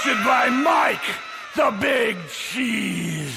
hosted by Mike, the Big Cheese.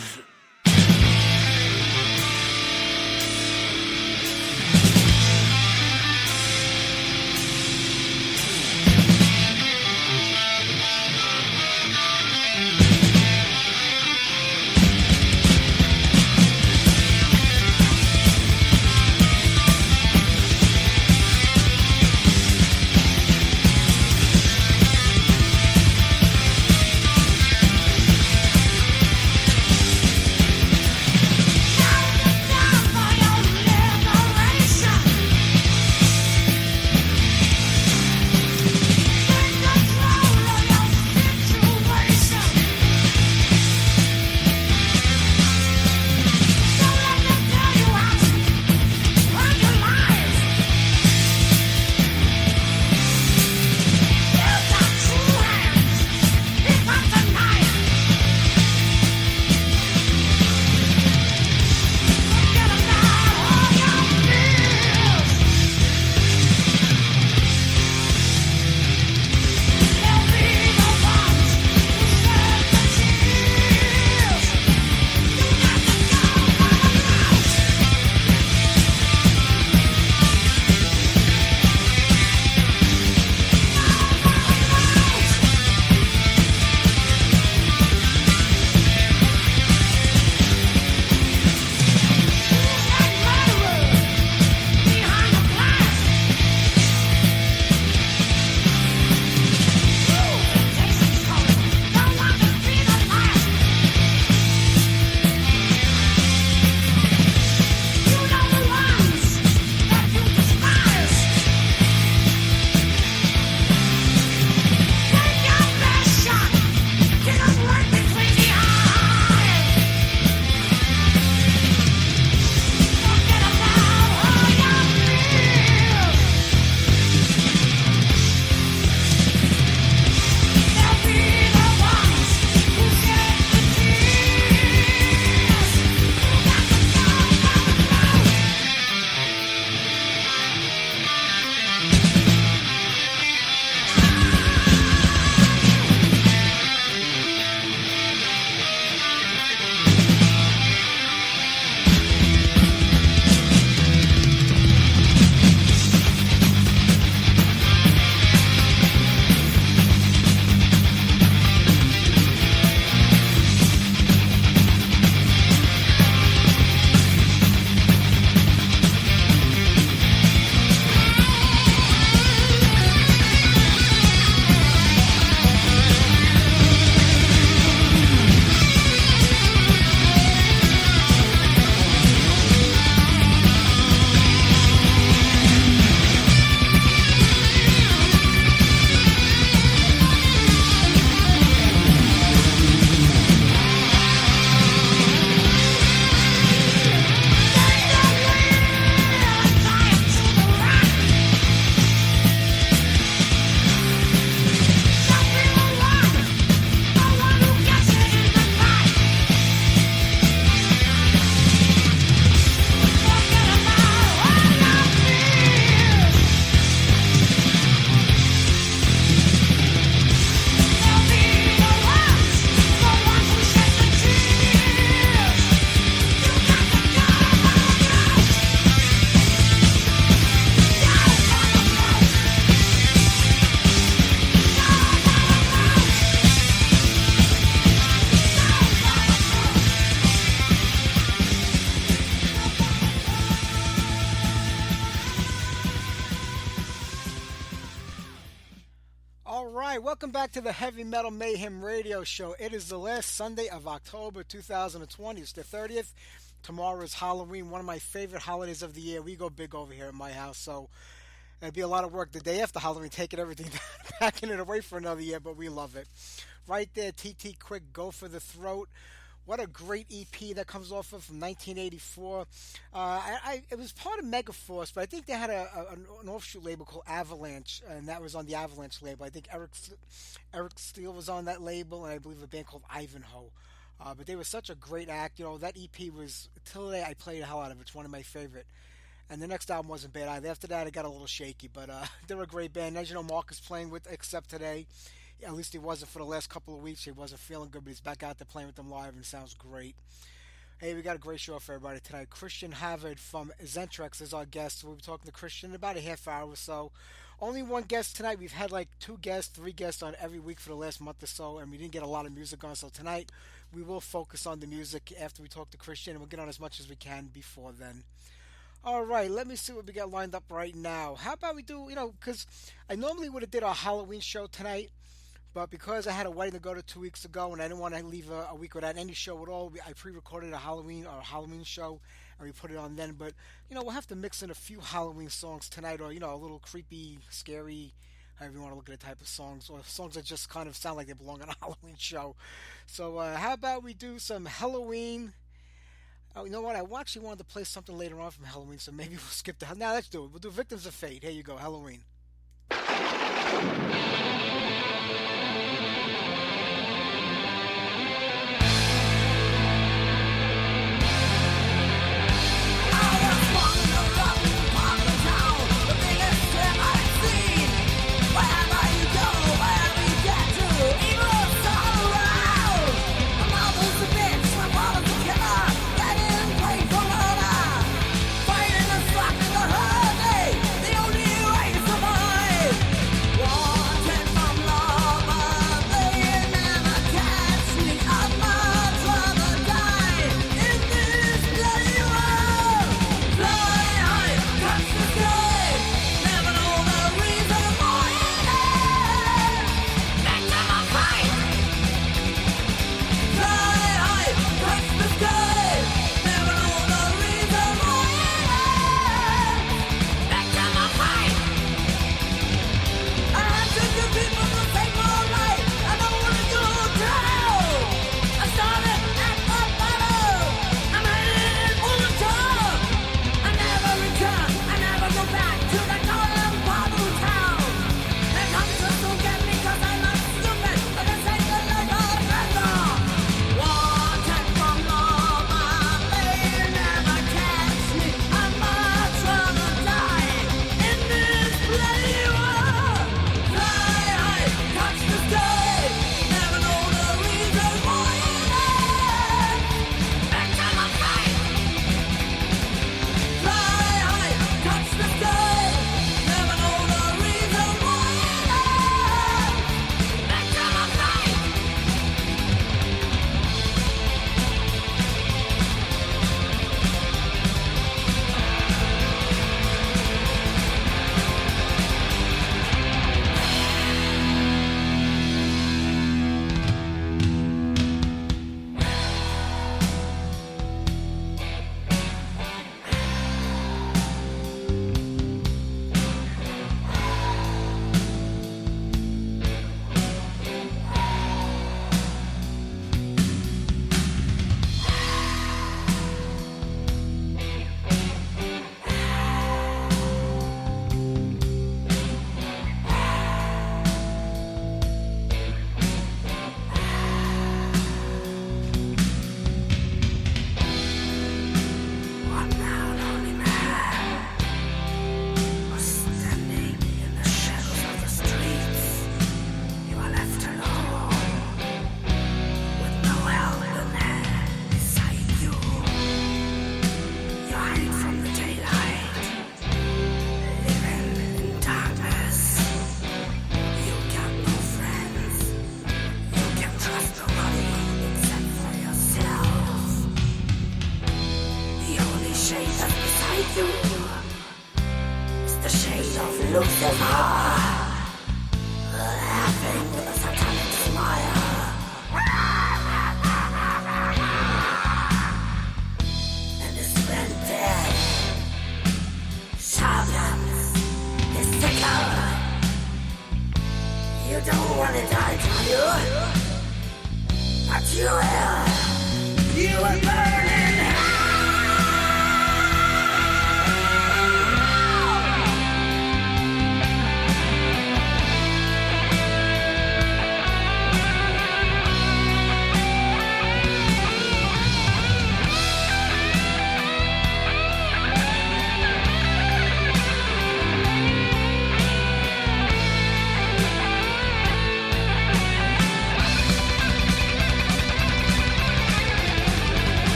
Welcome back to the Heavy Metal Mayhem Radio Show. It is the last Sunday of October 2020. It's the 30th. Tomorrow is Halloween, one of my favorite holidays of the year. We go big over here at my house, so it'd be a lot of work the day after Halloween, taking everything down, packing it away for another year, but we love it. Right there, TT Quick, Go for the Throat. What a great EP that comes off of from 1984. It was part of Megaforce, but I think they had an offshoot label called Avalanche, and that was on the Avalanche label. I think Eric Steele was on that label, and I believe a band called Ivanhoe. But they were such a great act. You know, that EP was, till today, I played the hell out of it. It's one of my favorite. And the next album wasn't bad either. After that, it got a little shaky, but they're a great band. As you know, Mark is playing with Accept today. At least he wasn't for the last couple of weeks. He wasn't feeling good, but he's back out there playing with them live and sounds great. Hey, we got a great show for everybody tonight. Kristian Havard from Xentrix is our guest. We'll be talking to Kristian in about a half hour or so. Only one guest tonight. We've had like 2 guests, 3 guests on every week for the last month or so, and we didn't get a lot of music on. So tonight we will focus on the music after we talk to Kristian, and we'll get on as much as we can before then. All right, let me see what we got lined up right now. How about we do, because I normally would have did our Halloween show tonight, but because I had a wedding to go to 2 weeks ago and I didn't want to leave a week without any show at all, I pre-recorded a Halloween show and we put it on then. But, we'll have to mix in a few Halloween songs tonight, or, a little creepy, scary, however you want to look at the type of songs, or songs that just kind of sound like they belong on a Halloween show. So how about we do some Halloween? Oh, you know what? I actually wanted to play something later on from Halloween, so maybe we'll skip the... Now let's do it. We'll do Victims of Fate. Here you go, Halloween.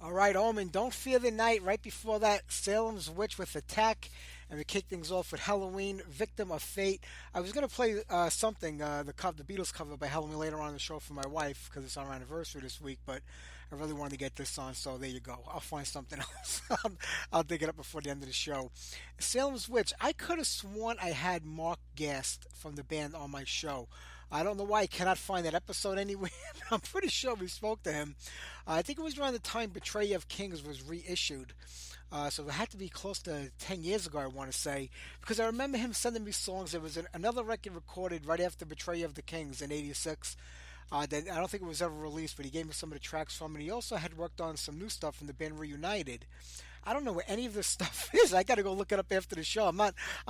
All right, Omen, Don't Fear the Night. Right before that, Salem's Witch with Attack. And we kick things off with Halloween, Victim of Fate. I was going to play something, the Beatles cover by Halloween later on in the show for my wife because it's our anniversary this week, but I really wanted to get this on, so there you go. I'll find something else. I'll dig it up before the end of the show. Salem's Witch, I could have sworn I had Mark Gast from the band on my show. I don't know why I cannot find that episode anywhere. I'm pretty sure we spoke to him. I think it was around the time Betrayal of Kings was reissued. So it had to be close to 10 years ago, I want to say. Because I remember him sending me songs. There was another record recorded right after Betrayal of the Kings in '86. That I don't think it was ever released, but he gave me some of the tracks from it. He also had worked on some new stuff from the band Reunited. I don't know where any of this stuff is. I got to go look it up after the show. I'm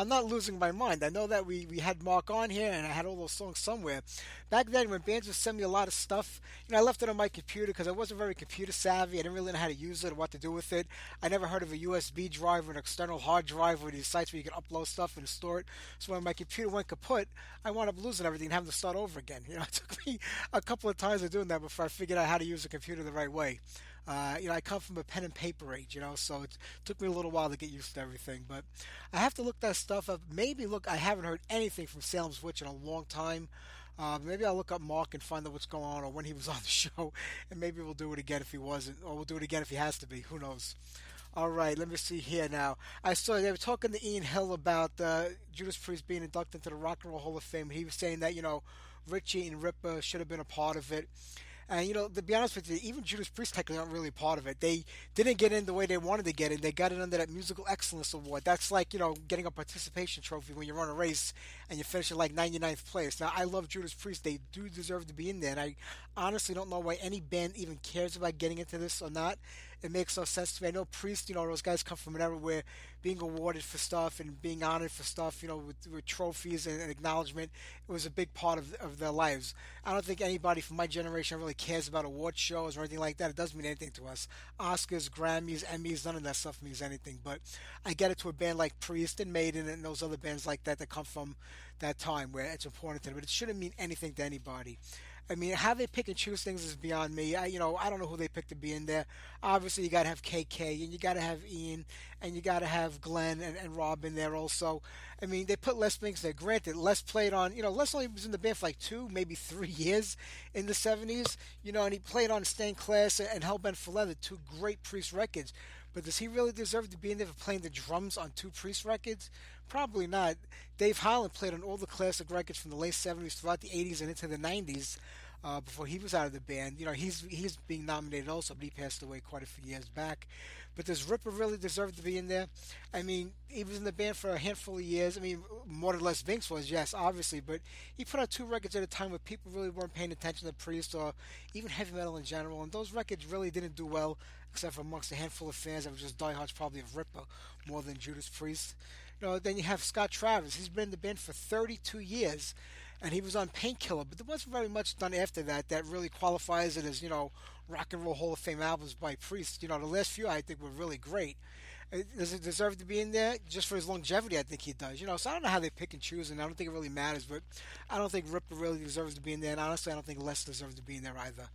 not losing my mind. I know that we had Mark on here, and I had all those songs somewhere. Back then, when bands would send me a lot of stuff, I left it on my computer because I wasn't very computer savvy. I didn't really know how to use it or what to do with it. I never heard of a USB drive or an external hard drive or these sites where you can upload stuff and store it. So when my computer went kaput, I wound up losing everything and having to start over again. It took me a couple of times of doing that before I figured out how to use a computer the right way. I come from a pen and paper age, so it took me a little while to get used to everything. But I have to look that stuff up. Maybe I haven't heard anything from Salem's Witch in a long time. Maybe I'll look up Mark and find out what's going on or when he was on the show, and maybe we'll do it again if he wasn't, or we'll do it again if he has to be. Who knows? All right, let me see here now. I saw they were talking to Ian Hill about Judas Priest being inducted into the Rock and Roll Hall of Fame. He was saying that, Richie and Ripper should have been a part of it. And, to be honest with you, even Judas Priest technically aren't really part of it. They didn't get in the way they wanted to get in. They got it under that Musical Excellence Award. That's like, getting a participation trophy when you run a race and you finish in like 99th place. Now, I love Judas Priest. They do deserve to be in there. And I honestly don't know why any band even cares about getting into this or not. It makes no sense to me. I know Priest, those guys come from an era where being awarded for stuff and being honored for stuff, with trophies and acknowledgement, it was a big part of their lives. I don't think anybody from my generation really cares about award shows or anything like that. It doesn't mean anything to us. Oscars, Grammys, Emmys, none of that stuff means anything. But I get it to a band like Priest and Maiden and those other bands like that come from that time where it's important to them. But it shouldn't mean anything to anybody. I mean, how they pick and choose things is beyond me. I don't know who they pick to be in there. Obviously, you got to have KK, and you got to have Ian, and you got to have Glenn and Rob in there also. I mean, they put Les Binks there. Granted, Les played on, Les only was in the band for like 2, maybe 3 years in the 70s, and he played on Stained Class and Hellbent for Leather, 2 great Priest records. But does he really deserve to be in there for playing the drums on 2 Priest records? Probably not. Dave Holland played on all the classic records from the late 70s throughout the 80s and into the 90s before he was out of the band. He's being nominated also, but he passed away quite a few years back. But does Ripper really deserve to be in there? I mean, he was in the band for a handful of years. I mean, more than Les Binks was, yes, obviously. But he put out 2 records at a time where people really weren't paying attention to Priest or even heavy metal in general. And those records really didn't do well, except for amongst a handful of fans that were just diehards probably of Ripper more than Judas Priest. Then you have Scott Travis. He's been in the band for 32 years, and he was on Painkiller, but there wasn't very much done after that really qualifies it as, Rock and Roll Hall of Fame albums by Priest. The last few I think were really great. Does it deserve to be in there? Just for his longevity, I think he does. So I don't know how they pick and choose, and I don't think it really matters, but I don't think Ripper really deserves to be in there, and honestly, I don't think Les deserves to be in there either.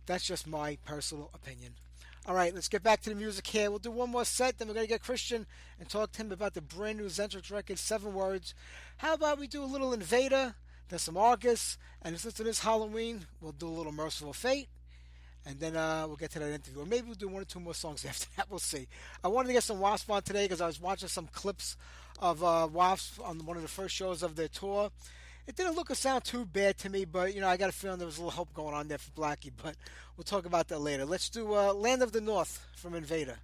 That's just my personal opinion. All right, let's get back to the music here. We'll do one more set, then we're going to get Kristian and talk to him about the brand new Xentrix record, 7 Words. How about we do a little Invader, then some August, and since it is Halloween, we'll do a little Merciful Fate, and then we'll get to that interview. Or maybe we'll do 1 or 2 more songs after that. We'll see. I wanted to get some Wasp on today because I was watching some clips of Wasp on one of the first shows of their tour. It didn't look or sound too bad to me, but I got a feeling there was a little hope going on there for Blackie. But we'll talk about that later. Let's do "Land of the North" from Invader.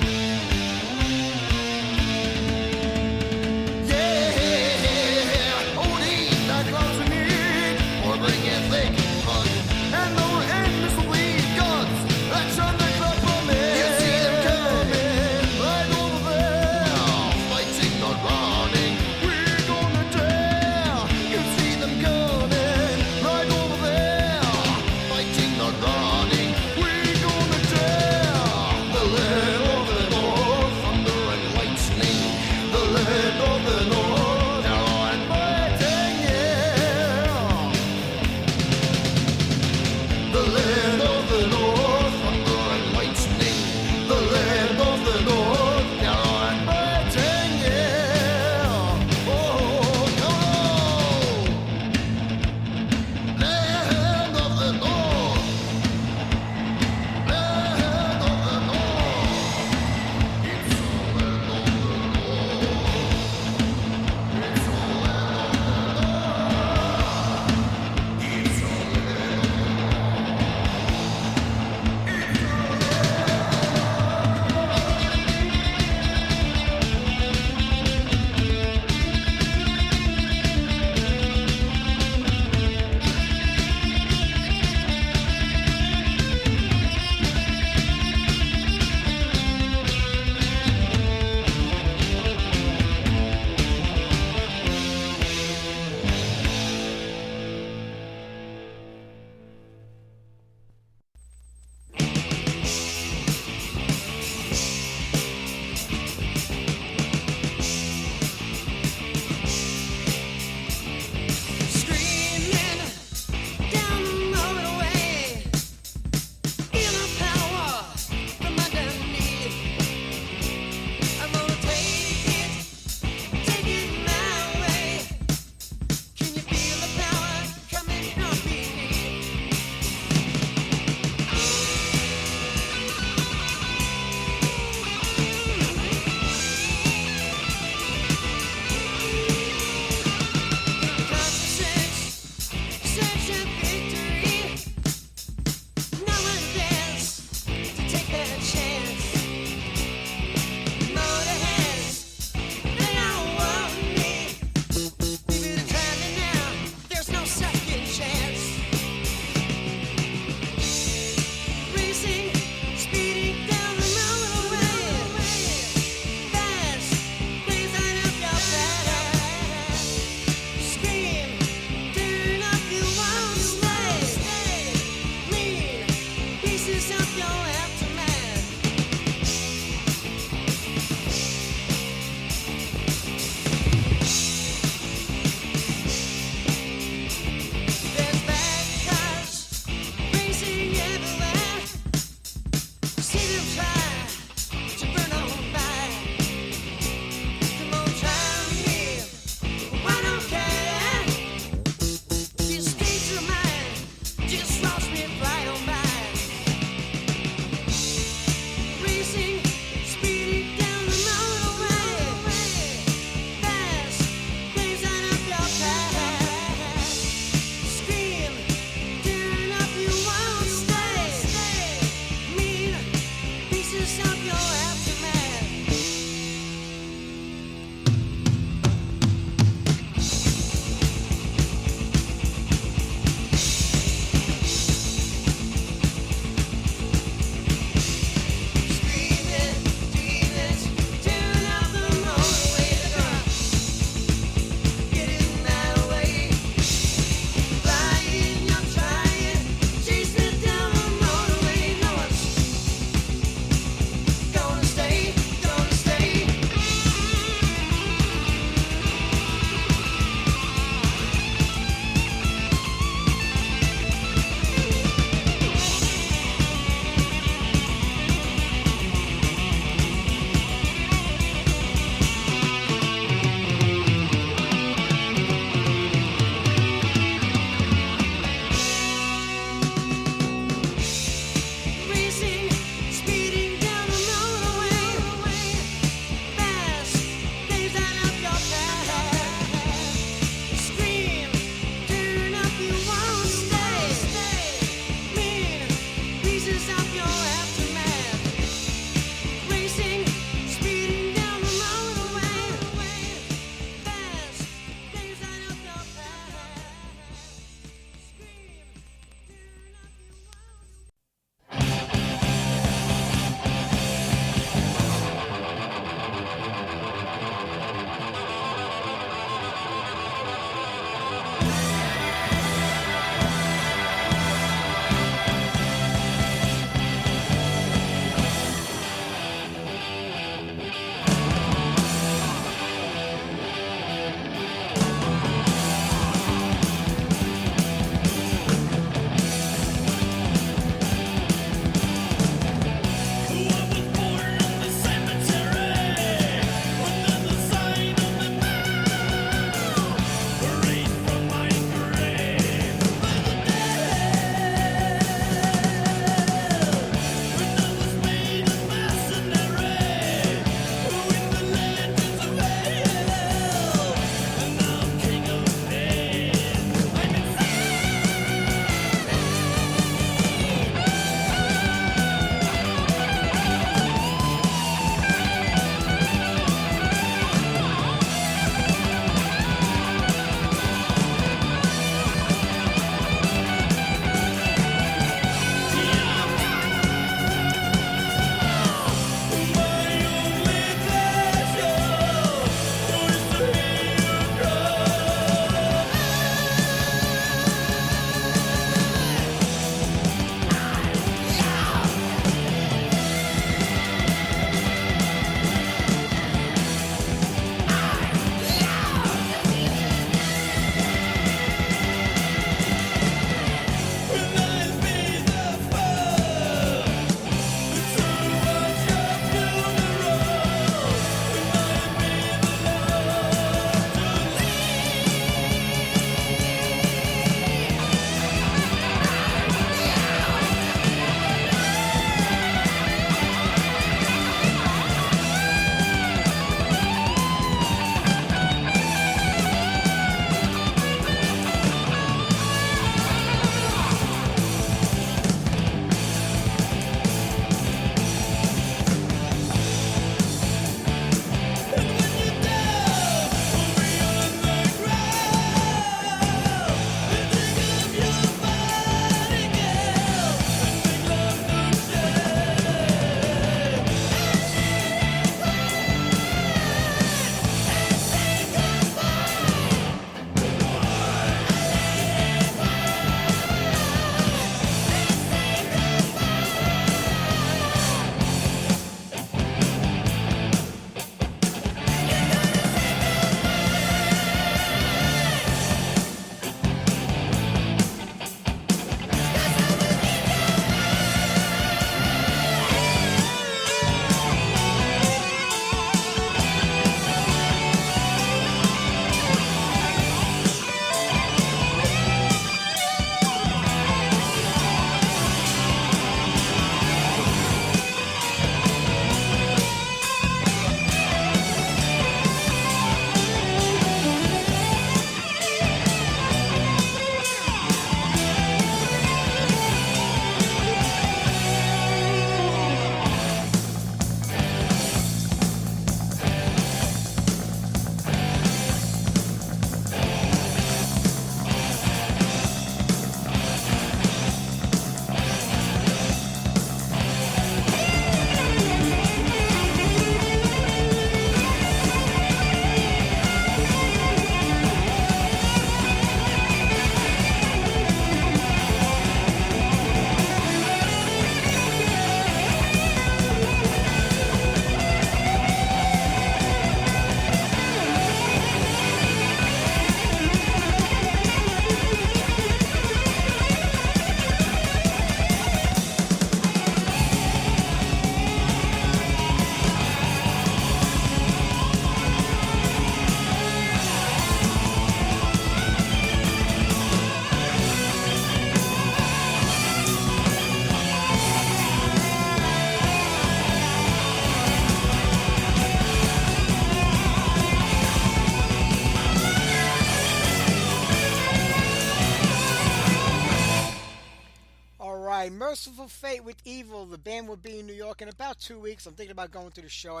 right, Merciful Fate with Evil. The band will be in New York in about 2 weeks. I'm thinking about going to the show.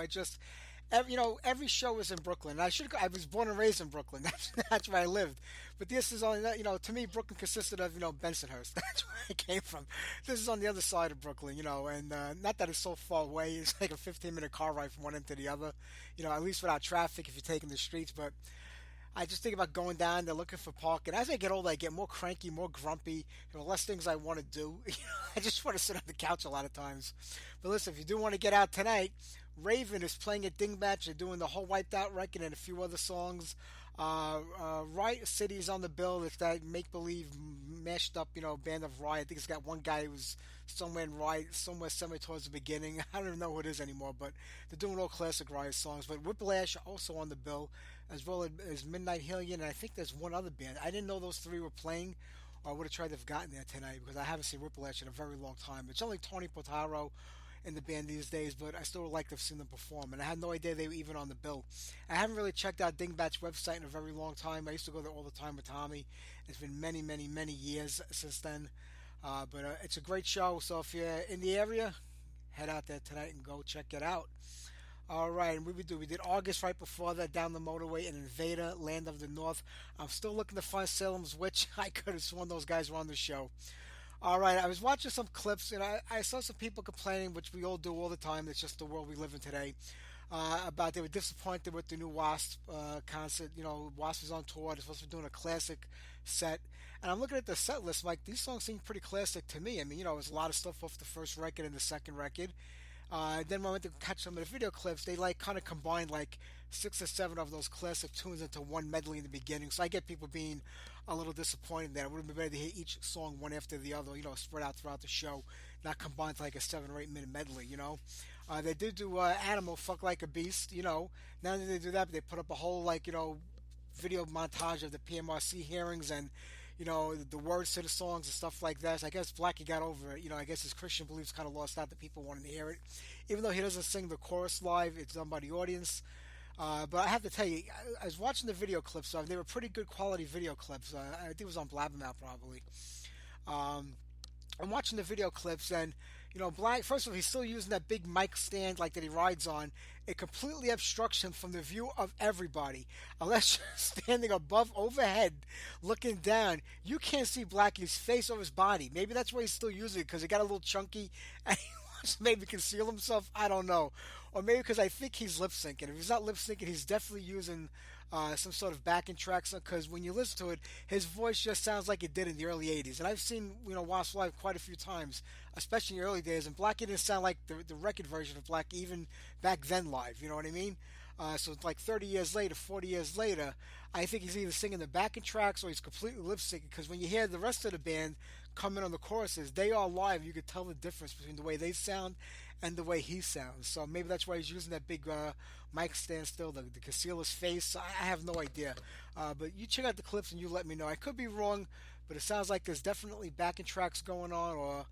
Every show is in Brooklyn. I was born and raised in Brooklyn. That's where I lived. But this is only, to me, Brooklyn consisted of, Bensonhurst. That's where I came from. This is on the other side of Brooklyn, and not that it's so far away. It's like a 15-minute car ride from one end to the other, at least without traffic if you're taking the streets. But I just think about going down there looking for parking. As I get older, I get more cranky, more grumpy, less things I want to do. I just want to sit on the couch a lot of times. But listen, if you do want to get out tonight, Raven is playing at Dingbatch. They're doing the whole Wiped Out record and a few other songs. Riot City's on the bill. It's that make-believe, mashed up, band of Riot. I think it's got one guy who's somewhere in Riot, somewhere semi towards the beginning. I don't even know who it is anymore, but they're doing all classic Riot songs. But Whiplash also on the bill, as well as Midnight Hellion, and I think there's one other band. I didn't know those three were playing, or I would have tried to have gotten there tonight because I haven't seen Whiplash in a very long time. It's only Tony Potaro in the band these days, but I still would like to have seen them perform, and I had no idea they were even on the bill. I haven't really checked out Dingbat's website in a very long time. I used to go there all the time with Tommy. It's been many, many, many years since then, but it's a great show, so if you're in the area, head out there tonight and go check it out. All right, and we did August right before that, Down the Motorway, and Invader, Land of the North. I'm still looking to find Salem's Witch. I could have sworn those guys were on the show. All right, I was watching some clips, and I saw some people complaining, which we all do all the time. It's just the world we live in today. About they were disappointed with the new Wasp concert. Wasp is on tour. They're supposed to be doing a classic set. And I'm looking at the set list, like, these songs seem pretty classic to me. I mean, there's a lot of stuff off the first record and the second record. Then when I went to catch some of the video clips, they kind of combined 6 or 7 of those classic tunes into one medley in the beginning. So I get people being a little disappointed that it would have been better to hear each song one after the other, spread out throughout the show, not combined to a 7 or 8 minute medley. They did do Animal, Fuck Like a Beast. Now that they do that, they put up a whole video montage of the PMRC hearings and the words to the songs and stuff like that. So I guess Blackie got over it. I guess his Christian beliefs kind of lost out that people wanted to hear it. Even though he doesn't sing the chorus live, it's done by the audience. But I have to tell you, I was watching the video clips. They were pretty good quality video clips. I think it was on Blabbermouth probably. I'm watching the video clips and, Black, first of all, he's still using that big mic stand that he rides on. It completely obstructs him from the view of everybody. Unless you're standing overhead, looking down, you can't see Blackie's face or his body. Maybe that's why he's still using it, because it got a little chunky and he wants to maybe conceal himself. I don't know. Or maybe because I think he's lip syncing. If he's not lip syncing, he's definitely using some sort of backing tracks, because when you listen to it, his voice just sounds like it did in the early 80s. And I've seen Wasp live quite a few times, especially in the early days, and Blackie didn't sound like the record version of Blackie even back then live, you know what I mean? So it's 30 years later, 40 years later, I think he's either singing the backing tracks or he's completely lip syncing, because when you hear the rest of the band come in on the choruses, they are live. You could tell the difference between the way they sound and the way he sounds. So maybe that's why he's using that big mic stand still to conceal his face. I have no idea. But you check out the clips and you let me know. I could be wrong, but it sounds like there's definitely backing tracks going on, or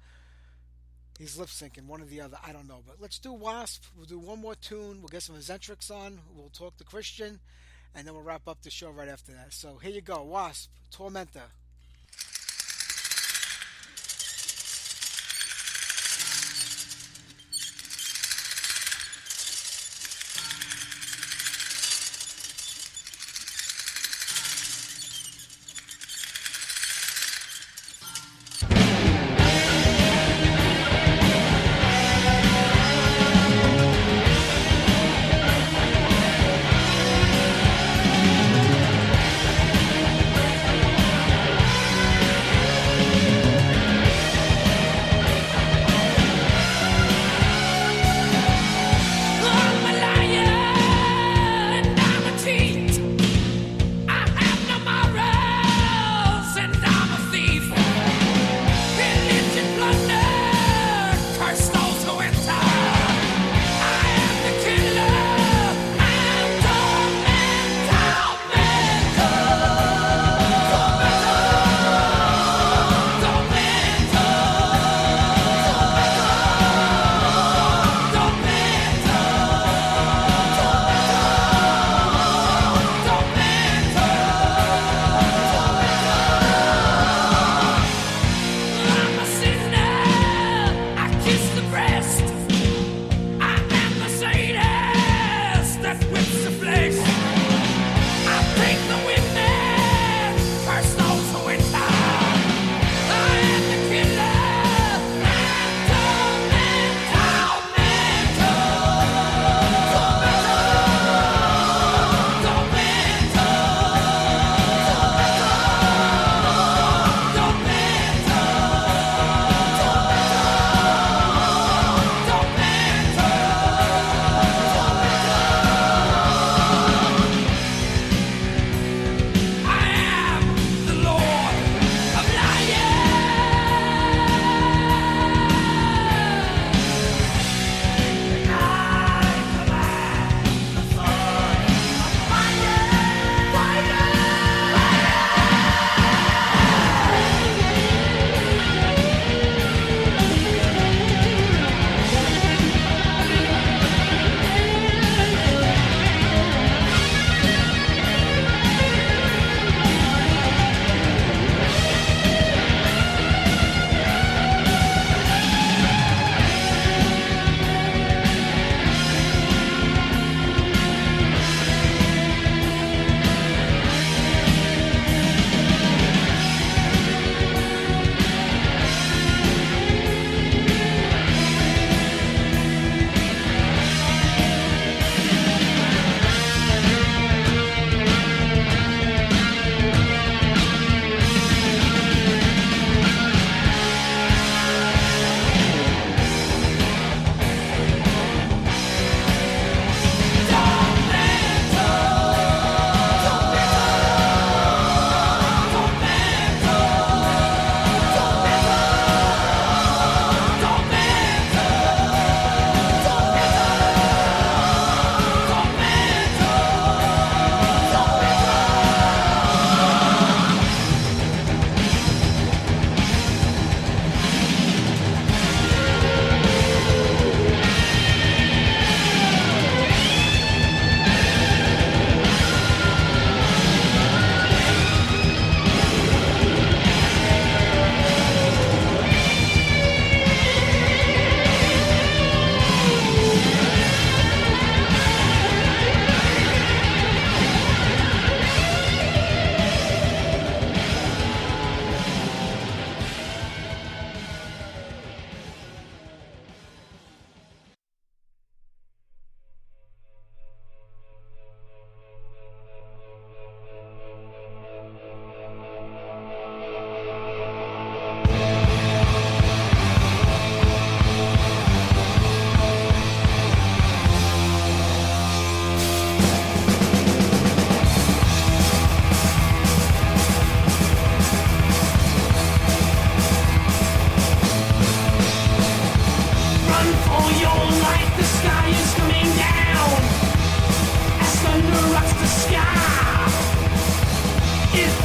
he's lip syncing, one or the other. I don't know. But let's do Wasp. We'll do one more tune. We'll get some Xentrix on. We'll talk to Kristian, and then we'll wrap up the show right after that. So here you go. Wasp, Tormenta.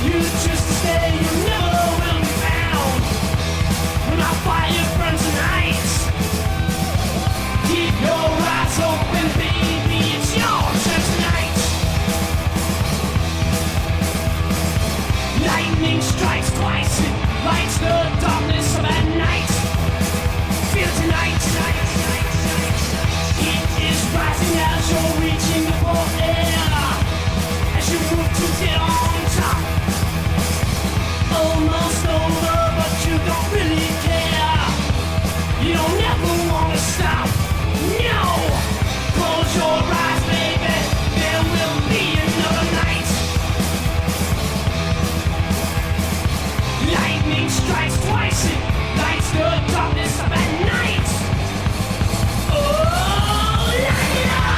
you choose to stay, you never will be found. When our fire burns tonight, keep your eyes open, baby, it's your turn tonight. Lightning strikes twice, it lights the darkness of that night. Feel tonight, it is rising as you're reaching for air. As you move to get on top, almost over, but you don't really care. You don't ever wanna stop, no. Close your eyes, baby, there will be another night. Lightning strikes twice, it lights the darkness of at night. Oh, light it up!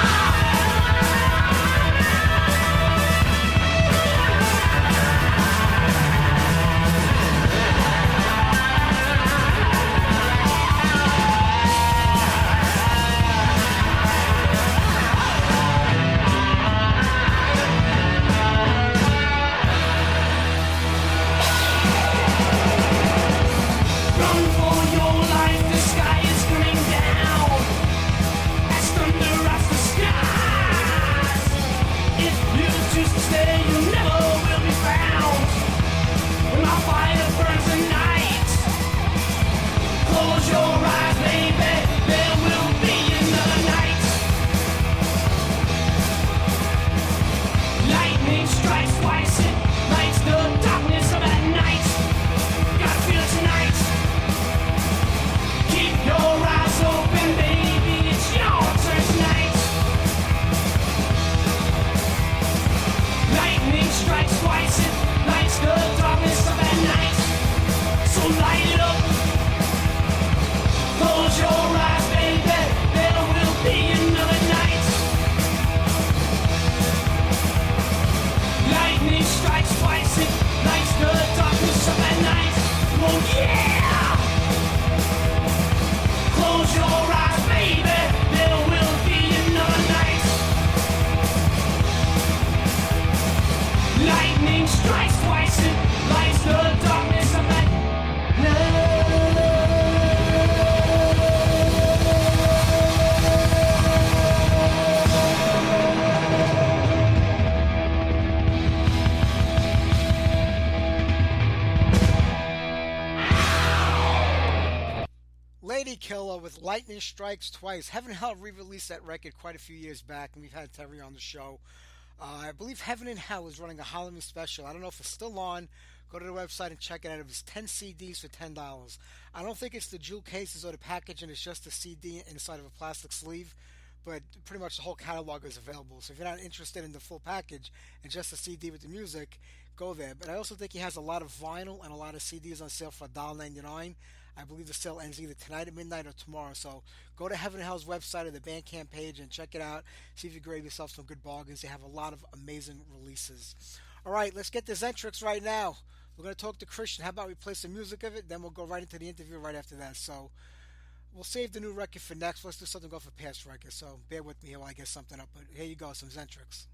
Run for your life, the sky is coming down. As thunder wraps the skies. If you choose to stay, you never will be found. When our fire burns the night, close your eyes, baby, there will be another night. Lightning strikes twice, it lights the darkness of that night. Gotta feel it tonight. Keep your eyes open, baby, it's your turn tonight. Lightning strikes twice, it lights the darkness of that night. So light it up. Close your eyes, baby, there will be another night. Lightning strikes twice, it lights the darkness of that night. Oh yeah! Close your eyes, baby, there will be another night. Lightning strikes twice, it lights the darkness of that night. Lady Killer with Lightning Strikes Twice. Heaven and Hell re-released that record quite a few years back, and we've had Terry on the show. I believe Heaven and Hell is running a Halloween special. I don't know if it's still on. Go to the website and check it out. It was 10 CDs for $10. I don't think it's the jewel cases or the packaging. It's just a CD inside of a plastic sleeve. But pretty much the whole catalog is available. So if you're not interested in the full package and just a CD with the music, go there. But I also think he has a lot of vinyl and a lot of CDs on sale for $1.99. I believe the sale ends either tonight at midnight or tomorrow. So go to Heaven and Hell's website or the Bandcamp page and check it out. See if you grab yourself some good bargains. They have a lot of amazing releases. All right, let's get to Xentrix right now. We're going to talk to Kristian. How about we play some music of it? Then we'll go right into the interview right after that. So we'll save the new record for next. Let's do something off a past record. So bear with me while I get something up. But here you go, some Xentrix.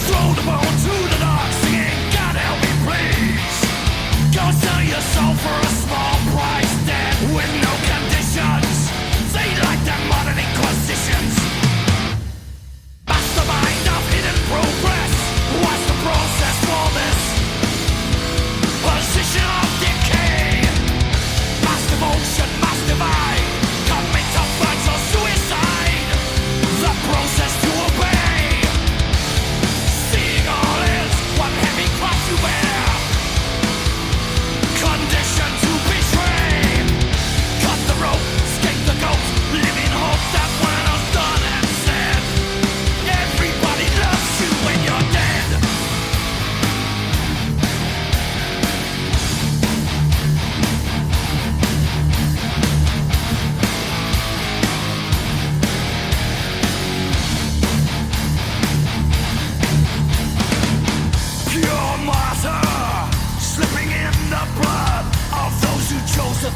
Throw them on to the dark, singing God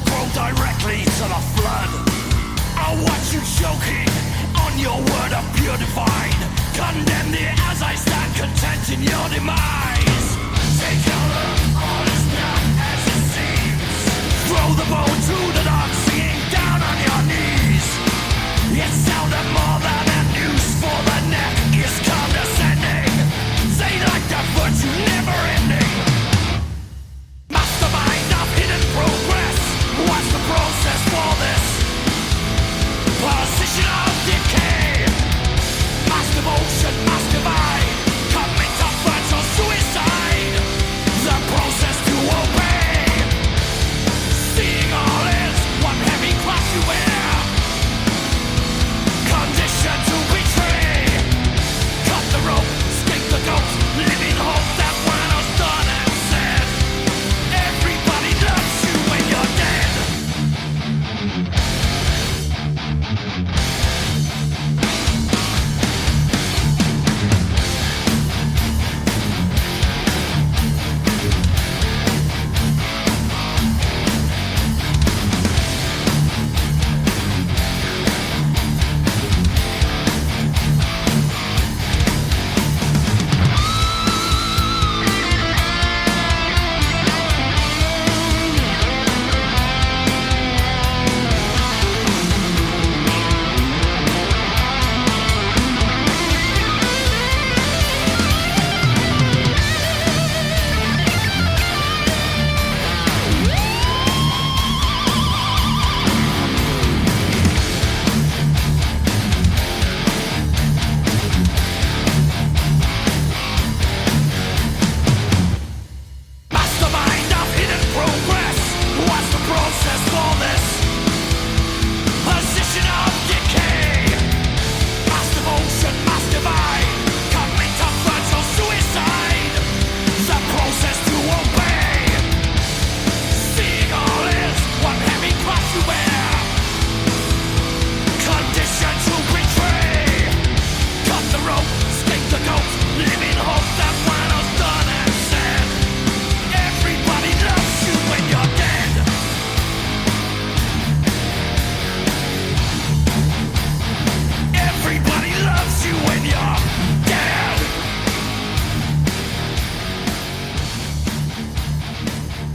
throw directly to the flood. I watch you choking on your word of pure divine. Condemn me as I stand content in your demise. Take color, all is not as it seems. Throw the bow to the dark, singing down on your knees. It sounded more than a noose for the neck is condescending. Say like the virtue never ending. Mastermind of hidden progress. What's the process for this? Position of decay. Mass devotion, mass divide. Commit to threats or suicide. The process to obey. Seeing all is one heavy cross you wear. Condition to betray. Cut the rope, stake the goat. Living hope that when all's done and said, everybody loves you when you're dead. Mastermind of hidden progress. What's the process for this? Position of decay. Mass devotion, mass divide. Commit to threats or suicide. The process to obey. Seeing all is one heavy cross you wear. Condition to betray. Cut the rope, stake the goat. Live in hope that when all's done and said, everybody loves you when you're dead. Everybody loves you when you're dead.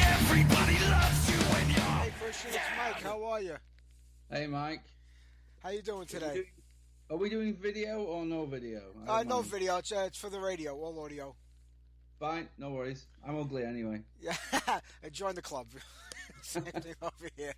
Everybody loves you when you're Hey, Kristian, it's Mike. How are you? Hey Mike, How you doing today? are we doing video or no video? I don't No mind. video. It's for the radio, all audio. Fine, no worries. I'm ugly anyway. Yeah, join the club. Same thing over here.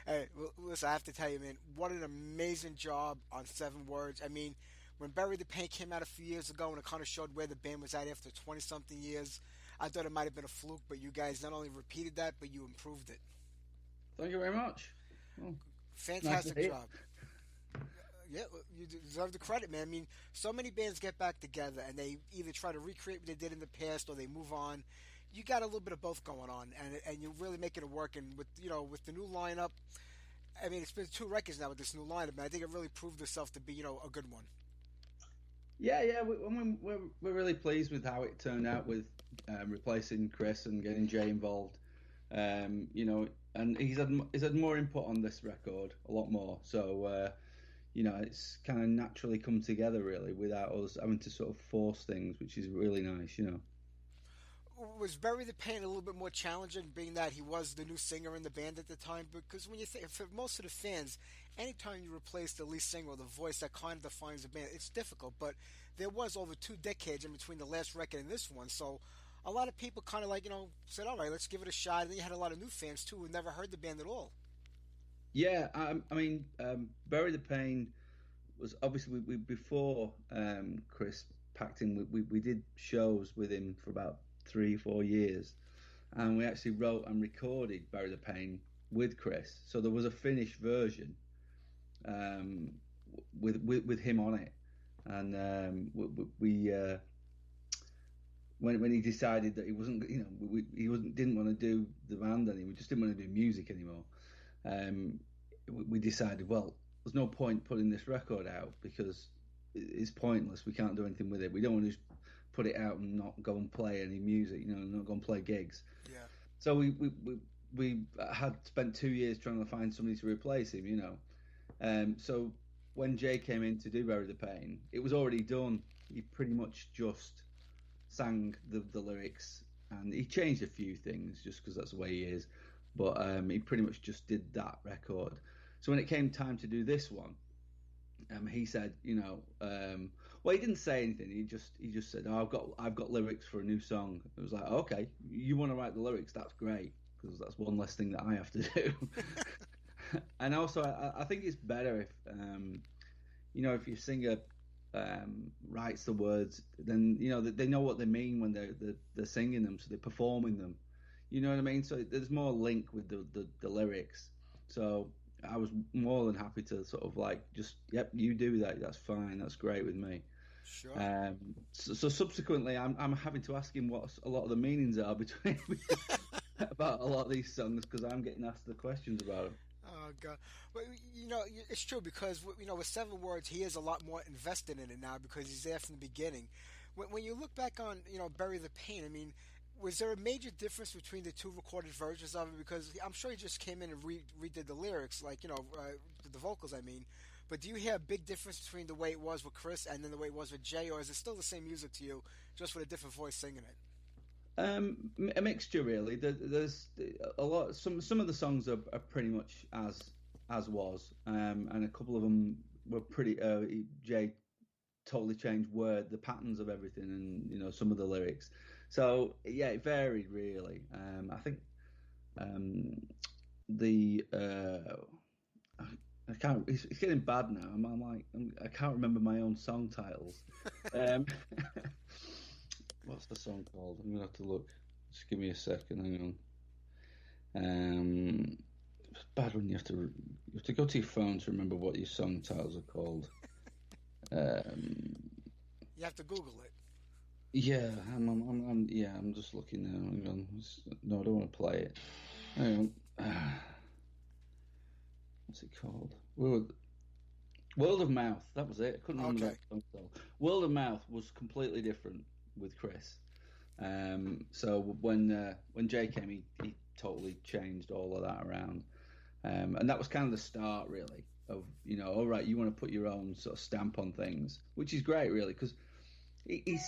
Hey, listen, I have to tell you, man, what an amazing job on 7 Words. I mean, when Bury the Pain came out a few years ago and it kind of showed where the band was at after 20-something years, I thought it might have been a fluke, but you guys not only repeated that, but you improved it. Thank you very much. Well, Fantastic Nice to hear. job. Yeah, you deserve the credit, man. I mean, so many bands get back together and they either try to recreate what they did in the past or they move on. You got a little bit of both going on, and you're really making it work. And with the new lineup, I mean, it's been 2 records now with this new lineup, and I think it really proved itself to be a good one. yeah. We're really pleased with how it turned out with replacing Chris and getting Jay involved. And he's had more input on this record, a lot more. So it's kind of naturally come together really without us having to sort of force things, which is really nice. Was Bury the Pain a little bit more challenging, being that he was the new singer in the band at the time? Because when you think, for most of the fans, anytime you replace the lead singer or the voice that kind of defines the band, it's difficult. But there was over 2 decades in between the last record and this one, so a lot of people kind of said, all right, let's give it a shot. And then you had a lot of new fans too who never heard the band at all. Yeah, I mean, Bury the Pain was obviously we before Chris packed in. We did shows with him for about 3-4 years, and we actually wrote and recorded Bury the Pain with Chris. So there was a finished version with him on it, and we when he decided that he wasn't, didn't want to do the band anymore, we just didn't want to do music anymore. We decided, well, there's no point putting this record out because it's pointless. We can't do anything with it. We don't want to just put it out and not go and play any music, not go and play gigs. Yeah. So we we had spent 2 years trying to find somebody to replace him, you know. So when Jay came in to do Bury the Pain, it was already done. He pretty much just sang the lyrics, and he changed a few things just because that's the way he is. But he pretty much just did that record. So when it came time to do this one, he said, you know, well, he didn't say anything. He just said, "Oh, I've got lyrics for a new song." It was like, okay, you want to write the lyrics? That's great, because that's one less thing that I have to do. And also, I think it's better if, you know, if your singer writes the words, then you know they know what they mean when they're singing them, so they're performing them. You know what I mean? So there's more link with the lyrics. So I was more than happy to sort of like just, yep, you do that. That's fine. That's great with me. Sure. So subsequently, I'm having to ask him what a lot of the meanings are between about a lot of these songs, because I'm getting asked the questions about them. Oh God! But you know, it's true, because you know, with 7 Words, he is a lot more invested in it now because he's there from the beginning. When you look back on, you know, Bury the Pain, I mean, was there a major difference between the 2 recorded versions of it? Because I'm sure he just came in and redid the lyrics, like, you know, the vocals, I mean. But do you hear a big difference between the way it was with Chris and then the way it was with Jay, or is it still the same music to you, just with a different voice singing it? A mixture, really. There's a lot. Some of the songs are pretty much as was, and a couple of them were pretty. Jay totally changed the patterns of everything, and you know, some of the lyrics. So yeah, it varied really. I think the I can't. It's getting bad now. I can't remember my own song titles. What's the song called? I'm gonna have to look. Just give me a second. Hang on. It's bad when you have to go to your phone to remember what your song titles are called. You have to Google it. Yeah, I'm just looking now. Hang on. No, I don't want to play it. Hang on. What's it called? World of Mouth. That was it. I couldn't remember that song title. World of Mouth was completely different with Chris. So when Jay came, he totally changed all of that around, and that was kind of the start, really, of, you know, all right, you want to put your own sort of stamp on things, which is great, really, because he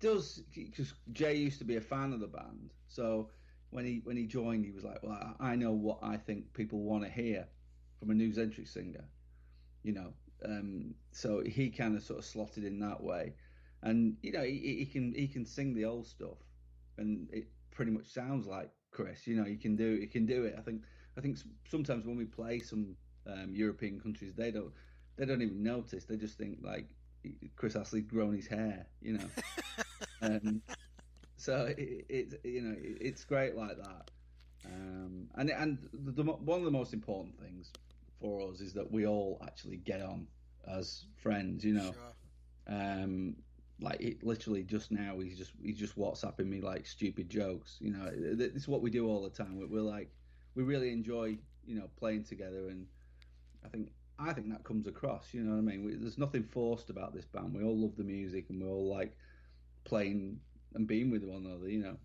does, because Jay used to be a fan of the band, so when he joined, he was like, well, I know what I think people want to hear from a new Xentrix singer, you know, so he kind of sort of slotted in that way. And you know, he can sing the old stuff, and it pretty much sounds like Chris. You know, he can do it. I think sometimes when we play some European countries, they don't even notice. They just think like Chris Astley's grown his hair. You know, so it's great like that. And one of the most important things for us is that we all actually get on as friends. You know. Sure. Like it literally just now, he's just WhatsApping me like stupid jokes. You know, it's what we do all the time. We really enjoy, you know, playing together, and I think that comes across. You know what I mean? There's nothing forced about this band. We all love the music, and we all like playing and being with one another. You know.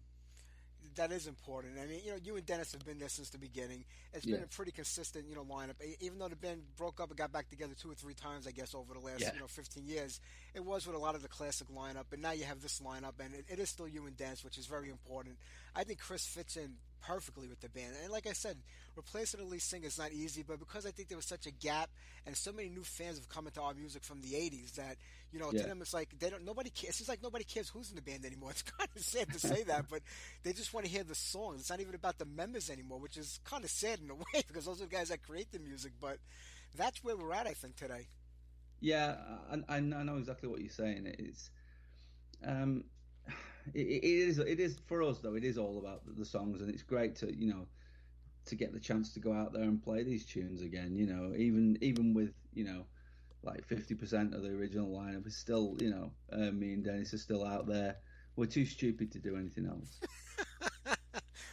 That is important. I mean, you know, you and Dennis have been there since the beginning. It's been a pretty consistent, you know, lineup. Even though the band broke up and got back together 2 or 3 times, I guess, over the last, 15 years, it was with a lot of the classic lineup. And now you have this lineup, and it is still you and Dennis, which is very important. I think Chris fits in perfectly with the band. And like I said, replacing the lead singer is not easy, but because I think there was such a gap, and so many new fans have come into our music from the 80s that, you know, to them it's like nobody cares. It seems like nobody cares who's in the band anymore. It's kind of sad to say that, but they just want to hear the songs. It's not even about the members anymore, which is kind of sad in a way, because those are the guys that create the music. But that's where we're at, I think, today. Yeah, I know exactly what you're saying. It is for us though. It is all about the songs, and it's great to, you know, to get the chance to go out there and play these tunes again. You know, even with, you know, like 50% of the original lineup is still, you know, me and Dennis are still out there. We're too stupid to do anything else.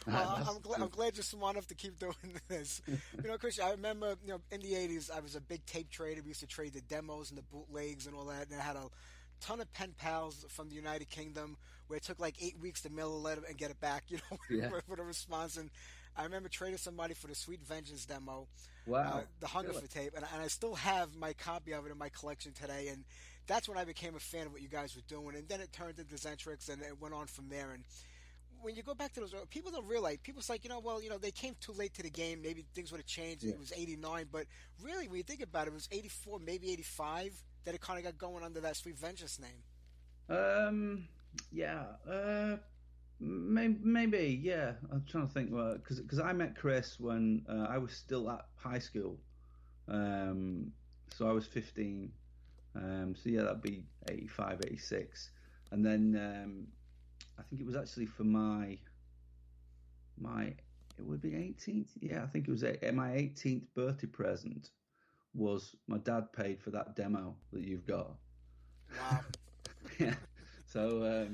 Well, I'm glad you're smart enough to keep doing this. You know, Kristian, I remember, you know, in the 80s, I was a big tape trader. We used to trade the demos and the bootlegs and all that, and I had a ton of pen pals from the United Kingdom where it took like 8 weeks to mail a letter and get it back, you know, with a response. And I remember trading somebody for the Sweet Vengeance demo, Wow. the Hunger Really? for tape, and I still have my copy of it in my collection today. And that's when I became a fan of what you guys were doing. And then it turned into Xentrix, and it went on from there. And when you go back to those, people don't realize. People's like, well, they came too late to the game. Maybe things would have changed. Yeah. It was '89, but really, when you think about it, it was '84, maybe '85 that it kind of got going under that Sweet Vengeance name. Yeah. Maybe. Yeah. I'm trying to think. Because I met Chris when I was still at high school. So I was 15. So yeah, that'd be 85, 86, and then I think it was actually for my it would be 18th. Yeah, I think it was my 18th birthday present was my dad paid for that demo that you've got. Wow. Yeah. So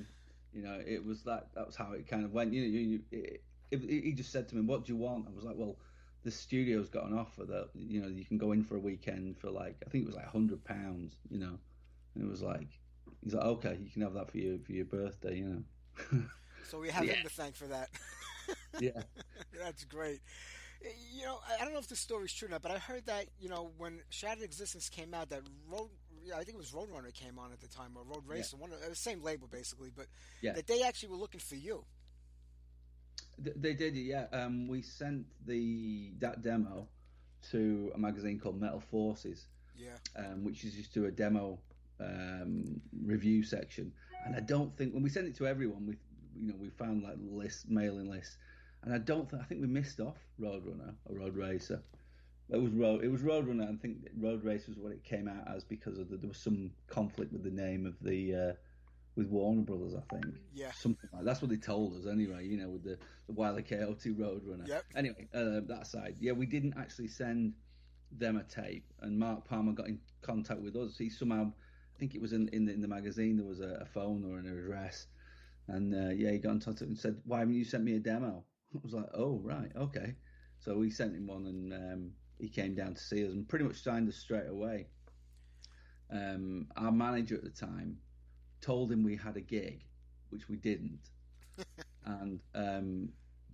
it was that was how it kind of went. He just said to me, "What do you want?" I was like, "Well, the studio's got an offer that you can go in for a weekend for like I think it was like £100, and it was like he's like, okay, you can have that for your birthday, So we have Yeah. him to thank for that. Yeah. That's great. I don't know if this story's true or not, but I heard that, when Shattered Existence came out, that I think it was Roadrunner came on at the time, or Road Racer, the same label basically, but Yeah. that they actually were looking for you. They did, yeah. We sent that demo to a magazine called Metal Forces, Yeah. which is just to a demo review section. And I don't think when we sent it to everyone, we found like mailing lists, and I think we missed off Roadrunner or Road Racer. It was Roadrunner. I think Road Racer was what it came out as because there was some conflict with the name of with Warner Brothers, I think. Yeah. Something like that's what they told us anyway. With the Wile E. Coyote Roadrunner. Yep. Anyway, that side, yeah, we didn't actually send them a tape, and Mark Palmer got in contact with us. He somehow, I think it was in the magazine, there was a phone or an address, and he got in contact and said, "Why haven't you sent me a demo?" I was like, "Oh right, okay." So we sent him one, and he came down to see us and pretty much signed us straight away. Our manager at the time told him we had a gig, which we didn't, and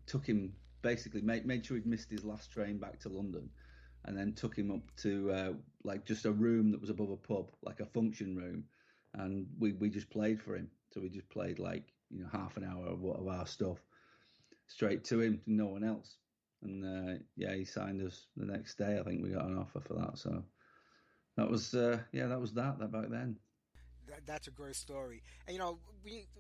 took him, basically made sure he'd missed his last train back to London, and then took him up to like just a room that was above a pub, like a function room, and we just played for him. So we just played like half an hour of our stuff straight to him, to no one else. And he signed us the next day. I think we got an offer for that. So that was that back then. That's a great story. And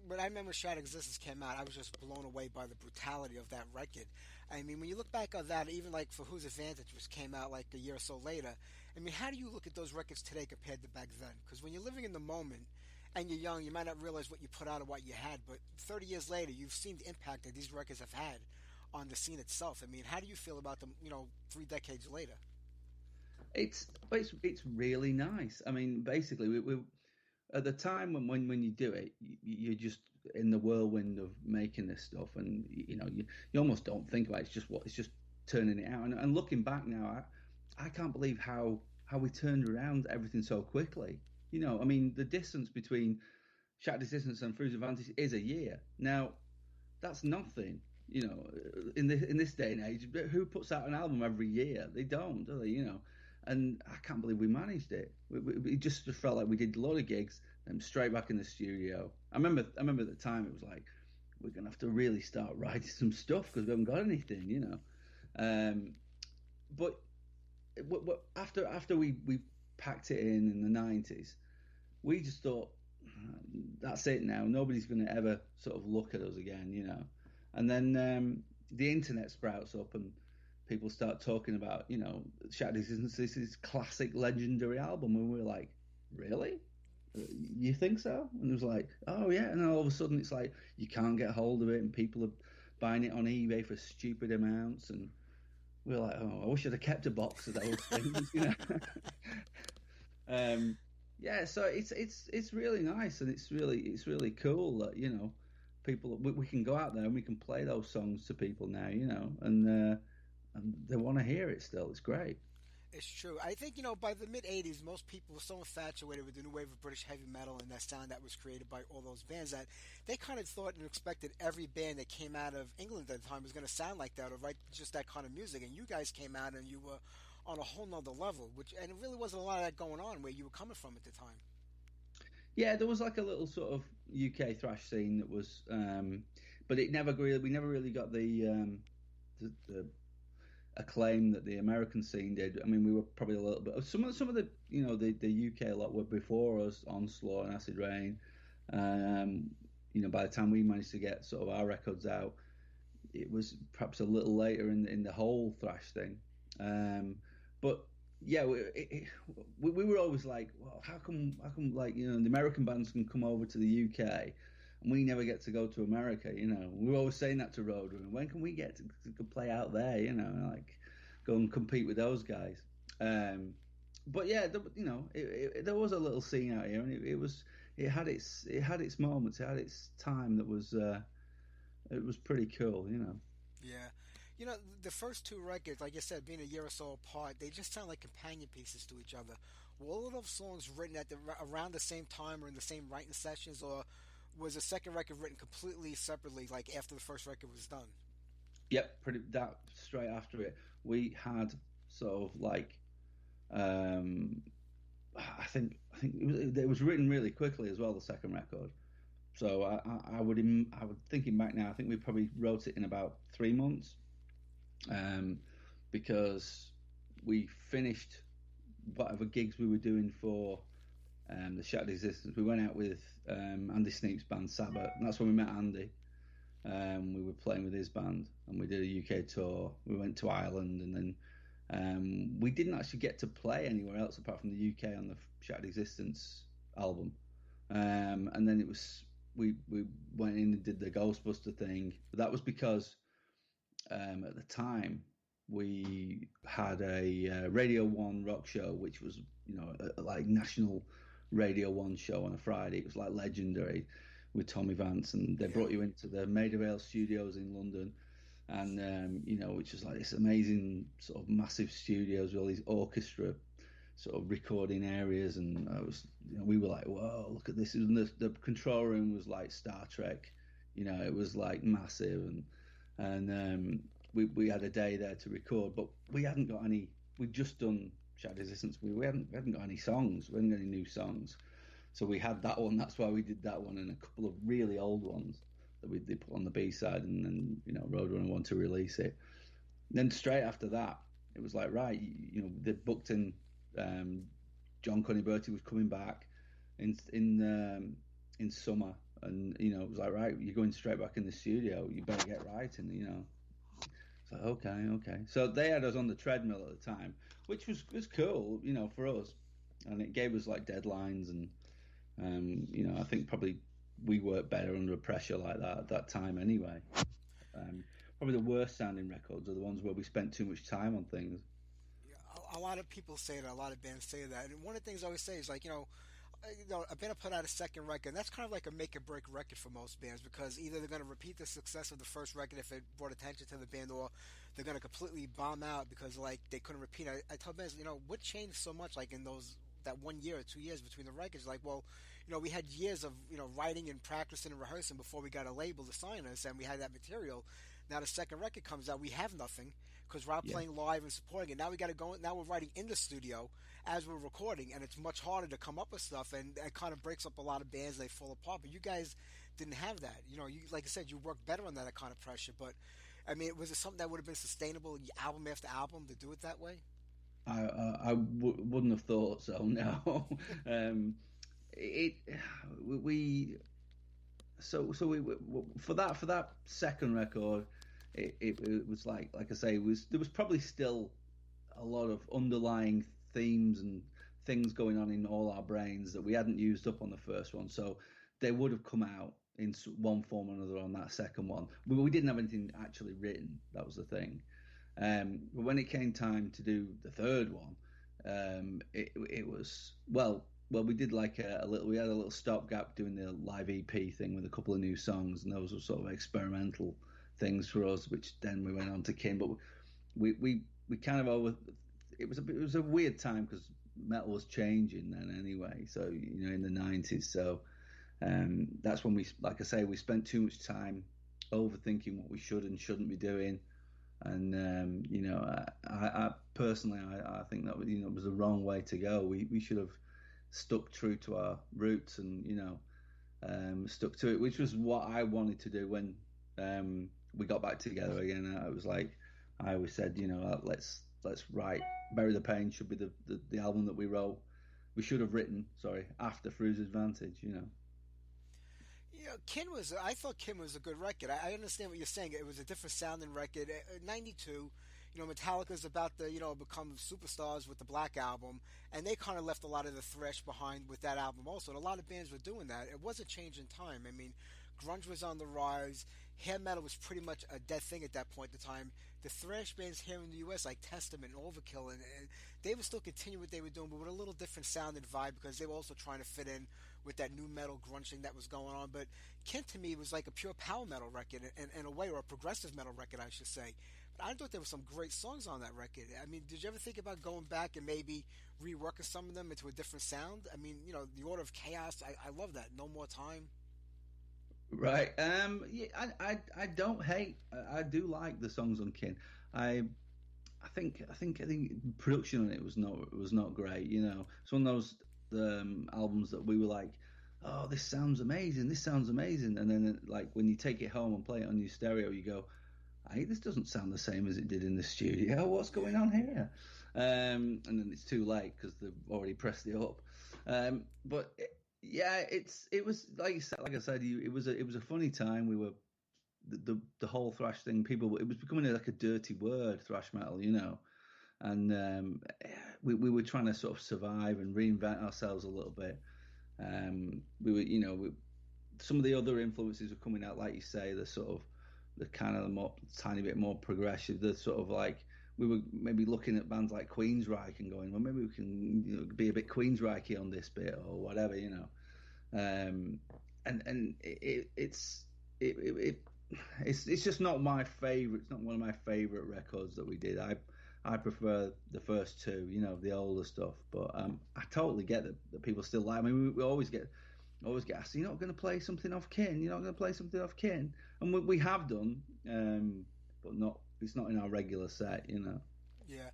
when I remember Shattered Existence came out, I was just blown away by the brutality of that record. I mean, when you look back on that, even like For Whose Advantage, which came out like a year or so later, I mean, how do you look at those records today compared to back then? Because when you're living in the moment and you're young, you might not realize what you put out or what you had, but 30 years later, you've seen the impact that these records have had on the scene itself. I mean, how do you feel about them, 3 decades later? It's really nice. I mean, basically, we at the time when you do it, you're just in the whirlwind of making this stuff, and you almost don't think about it. It's just turning it out. And looking back now, I can't believe how we turned around everything so quickly. I mean, the distance between Shattered Existence and Fruits Advantage is a year. Now, that's nothing. In this day and age, who puts out an album every year? They don't, do they? And I can't believe we managed it. We just felt like we did a lot of gigs, and straight back in the studio. I remember at the time it was like, we're gonna have to really start writing some stuff because we haven't got anything, But after we packed it in the 90s, we just thought, that's it now. Nobody's going to ever sort of look at us again, And then the internet sprouts up and people start talking about, Shattered Existence, this is classic, legendary album. And we're like, really? You think so? And it was like, oh yeah. And then all of a sudden it's like, you can't get hold of it and people are buying it on eBay for stupid amounts. And we're like, oh, I wish I'd have kept a box of those things, Yeah, so it's really nice, and it's really cool that people, we can go out there and we can play those songs to people now, and they want to hear it still. It's great. It's true. I think, by the mid 80s, most people were so infatuated with the new wave of British heavy metal and that sound that was created by all those bands that they kind of thought and expected every band that came out of England at the time was going to sound like that or write just that kind of music. And you guys came out and you were on a whole nother level, and it really wasn't a lot of that going on where you were coming from at the time. Yeah, there was like a little sort of UK thrash scene that was, but we never really got the acclaim that the American scene did. I mean, we were probably a little bit. Some of the the UK lot were before us, Onslaught and Acid Rain. By the time we managed to get sort of our records out, it was perhaps a little later in the whole thrash thing. But yeah, we were always like, well, how come like the American bands can come over to the UK and we never get to go to America? We were always saying that to Roadrunner. When can we get to play out there? Like go and compete with those guys. But yeah, there was a little scene out here, and it had its moments, it had its time that was it was pretty cool. Yeah. The first two records, like I said, being a year or so apart, they just sound like companion pieces to each other. Were all of those songs written around the same time or in the same writing sessions, or was the second record written completely separately, like after the first record was done? Yep, that straight after it. We had sort of like, I think it was written really quickly as well, the second record. So I would thinking back now, I think we probably wrote it in about 3 months. Because we finished whatever gigs we were doing for the Shattered Existence. We went out with Andy Sneap's band Sabbath, and that's when we met Andy. We were playing with his band, and we did a UK tour. We went to Ireland, and then we didn't actually get to play anywhere else apart from the UK on the Shattered Existence album. And then we went in and did the Ghostbuster thing. But that was because at the time we had a Radio 1 rock show, which was a like national Radio 1 show on a Friday. It was like legendary with Tommy Vance, and they brought you into the Maida Vale studios in London, and which was like this amazing sort of massive studios with all these orchestra sort of recording areas, and we were like, whoa, look at this. And the control room was like Star Trek, it was like massive, and we had a day there to record, but we hadn't got any. We'd just done Shattered Existence. We hadn't got any songs. We hadn't got any new songs, so we had that one. That's why we did that one, and a couple of really old ones that they put on the B side, and then Roadrunner wanted to release it. And then straight after that, it was like, right, they booked in. John Cunninberty was coming back in summer, and it was like, right, you're going straight back in the studio. You better get writing. It's like, okay. So they had us on the treadmill at the time, which was cool, for us, and it gave us like deadlines, and I think probably we worked better under pressure like that at that time anyway. Probably the worst sounding records are the ones where we spent too much time on things. A lot of people say that. A lot of bands say that. And one of the things I always say is like, a band will put out a second record, and that's kind of like a make or break record for most bands, because either they're going to repeat the success of the first record if it brought attention to the band, or they're going to completely bomb out because like they couldn't repeat. I tell bands, what changed so much like in that 1 year or 2 years between the records? Like, well, we had years of writing and practicing and rehearsing before we got a label to sign us, and we had that material. Now the second record comes out, we have nothing because we're not playing live and supporting it. Now we got to go. Now we're writing in the studio as we're recording, and it's much harder to come up with stuff, and it kind of breaks up a lot of bands. They fall apart. But you guys didn't have that. You like I said, you worked better under that kind of pressure. But I mean, was it something that would have been sustainable album after album to do it that way? I wouldn't have thought so. No. So for that second record, it was like I say, there was probably still a lot of underlying themes and things going on in all our brains that we hadn't used up on the first one. So they would have come out in one form or another on that second one. We didn't have anything actually written. That was the thing. But when it came time to do the third one, it was we did like we had a little stopgap doing the live EP thing with a couple of new songs, and those were sort of experimental things for us, which then we went on to Kin. But we kind of it was a weird time because metal was changing then anyway. So in the 90s. So that's when we, like I say, we spent too much time overthinking what we should and shouldn't be doing. And I personally, I think that was the wrong way to go. We should have stuck true to our roots and stuck to it, which was what I wanted to do when we got back together again. I was like, I always said, let's write Bury the Pain should be the album that we should have written, after Frui's Advantage. I thought Kin was a good record. I understand what you're saying. It was a different sounding record. 92, Metallica's about to, become superstars with the Black Album, and they kind of left a lot of the thrash behind with that album also. And a lot of bands were doing that. It was a change in time. I mean, grunge was on the rise. Hair metal was pretty much a dead thing at that point in time. The thrash bands here in the U.S., like Testament and Overkill, and they would still continue what they were doing, but with a little different sound and vibe because they were also trying to fit in with that new metal grunge thing that was going on. But Kin, to me, was like a pure power metal record in a way, or a progressive metal record, I should say. But I thought there were some great songs on that record. I mean, did you ever think about going back and maybe reworking some of them into a different sound? I mean, The Order of Chaos, I love that. No More Time. Right. Yeah, I don't hate. I do like the songs on Kin. I think production on it was not great. It's one of those albums that we were like, oh, this sounds amazing, and then like when you take it home and play it on your stereo, you go, hey, this doesn't sound the same as it did in the studio. What's going on here? And then it's too late because they've already pressed it up. But it was like I said, it was a funny time. We were the whole thrash thing. It was becoming like a dirty word, thrash metal, and we were trying to sort of survive and reinvent ourselves a little bit. We were, some of the other influences were coming out, like you say, the kind of more, tiny bit more progressive. The sort of like we were maybe looking at bands like Queensryche and going, well, maybe we can be a bit Queensryche on this bit or whatever, and it's just not my favorite. It's not one of my favorite records that we did. I prefer the first two, the older stuff. But I totally get that people still like. I mean, we always get asked, "You're not going to play something off Kin? You're not going to play something off Kin?" And we have done, but not. It's not in our regular set, Yeah.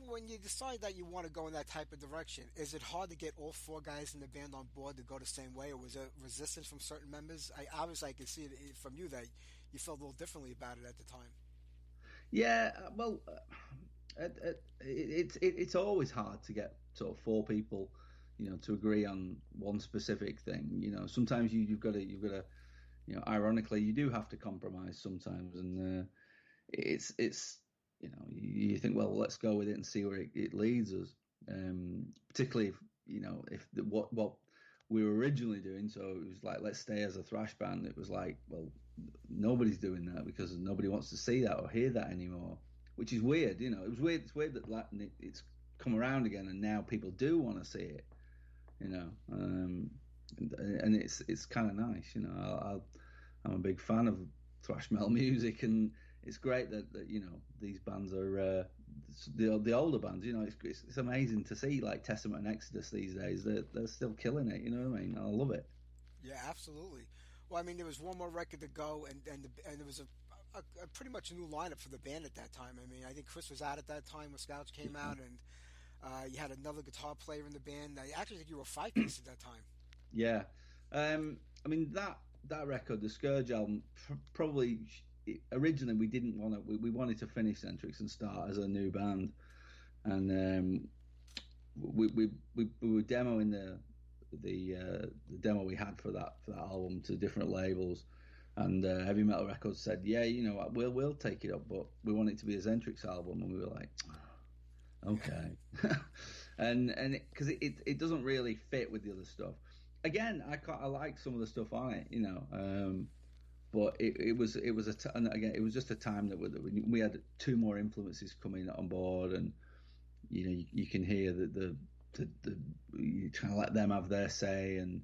When you decide that you want to go in that type of direction, is it hard to get all four guys in the band on board to go the same way, or was there resistance from certain members? I could see it from you that you felt a little differently about it at the time. Yeah, well, it's always hard to get sort of four people, to agree on one specific thing. Sometimes you've got to, ironically, you do have to compromise sometimes, and it's you think, well, let's go with it and see where it leads us. Particularly if what we were originally doing, so it was like, let's stay as a thrash band. It was like, well, nobody's doing that because nobody wants to see that or hear that anymore, which is weird. It was weird. It's weird that it's come around again, and now people do want to see it. And it's kind of nice. I'm a big fan of thrash metal music, and it's great that these bands are the older bands. It's amazing to see like Testament and Exodus these days. They're still killing it. You know what I mean? I love it. Yeah, absolutely. Well, I mean, there was one more record to go, and there was a pretty much new lineup for the band at that time. I mean, I think Chris was out at that time when Scouts came out, and you had another guitar player in the band. I actually think you were 5-piece at that time. Yeah, I mean that record, the Scourge album, probably. Originally, we didn't want to. We wanted to finish Xentrix and start as a new band, and we were demoing the demo we had for that album to different labels, and Heavy Metal Records said, "Yeah, we'll take it up, but we want it to be a Xentrix album," and we were like, "Okay," and because it doesn't really fit with the other stuff. Again, I like some of the stuff on it, but it was and again, it was just a time that we had two more influences coming on board, and you can hear that you trying to let them have their say, and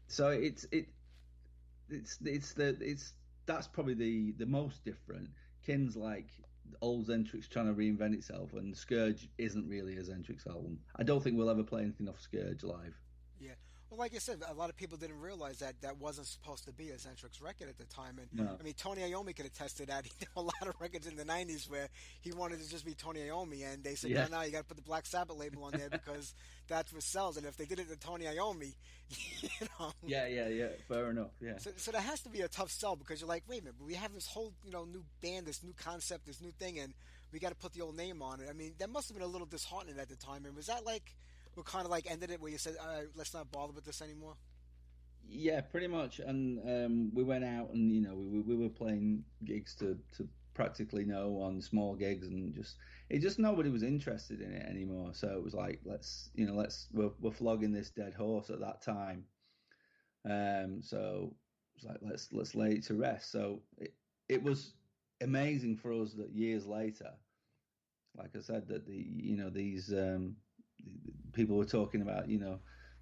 so that's probably the most different. Kin's like old Xentrix trying to reinvent itself, and Scourge isn't really a Xentrix album. I don't think we'll ever play anything off Scourge live. Yeah. Well, like I said, a lot of people didn't realize that that wasn't supposed to be a Xentrix record at the time. And No. I mean, Tony Iommi could attest to that. He did a lot of records in the '90s where he wanted to just be Tony Iommi, and they said, Yeah. no, you got to put the Black Sabbath label on there because that's what sells. And if they did it to Tony Iommi, you know. Yeah. Fair enough. Yeah. So that has to be a tough sell because you're like, wait a minute, but we have this whole new band, this new concept, this new thing, and we got to put the old name on it. I mean, that must have been a little disheartening at the time. And was that like what kind of like ended it where you said, all right, let's not bother with this anymore? Yeah, pretty much. And we went out, and we were playing gigs to practically no one, on small gigs, and just nobody was interested in it anymore. So it was like, we're flogging this dead horse at that time. So it was like, let's lay it to rest. So it was amazing for us that years later, like I said, that these people were talking about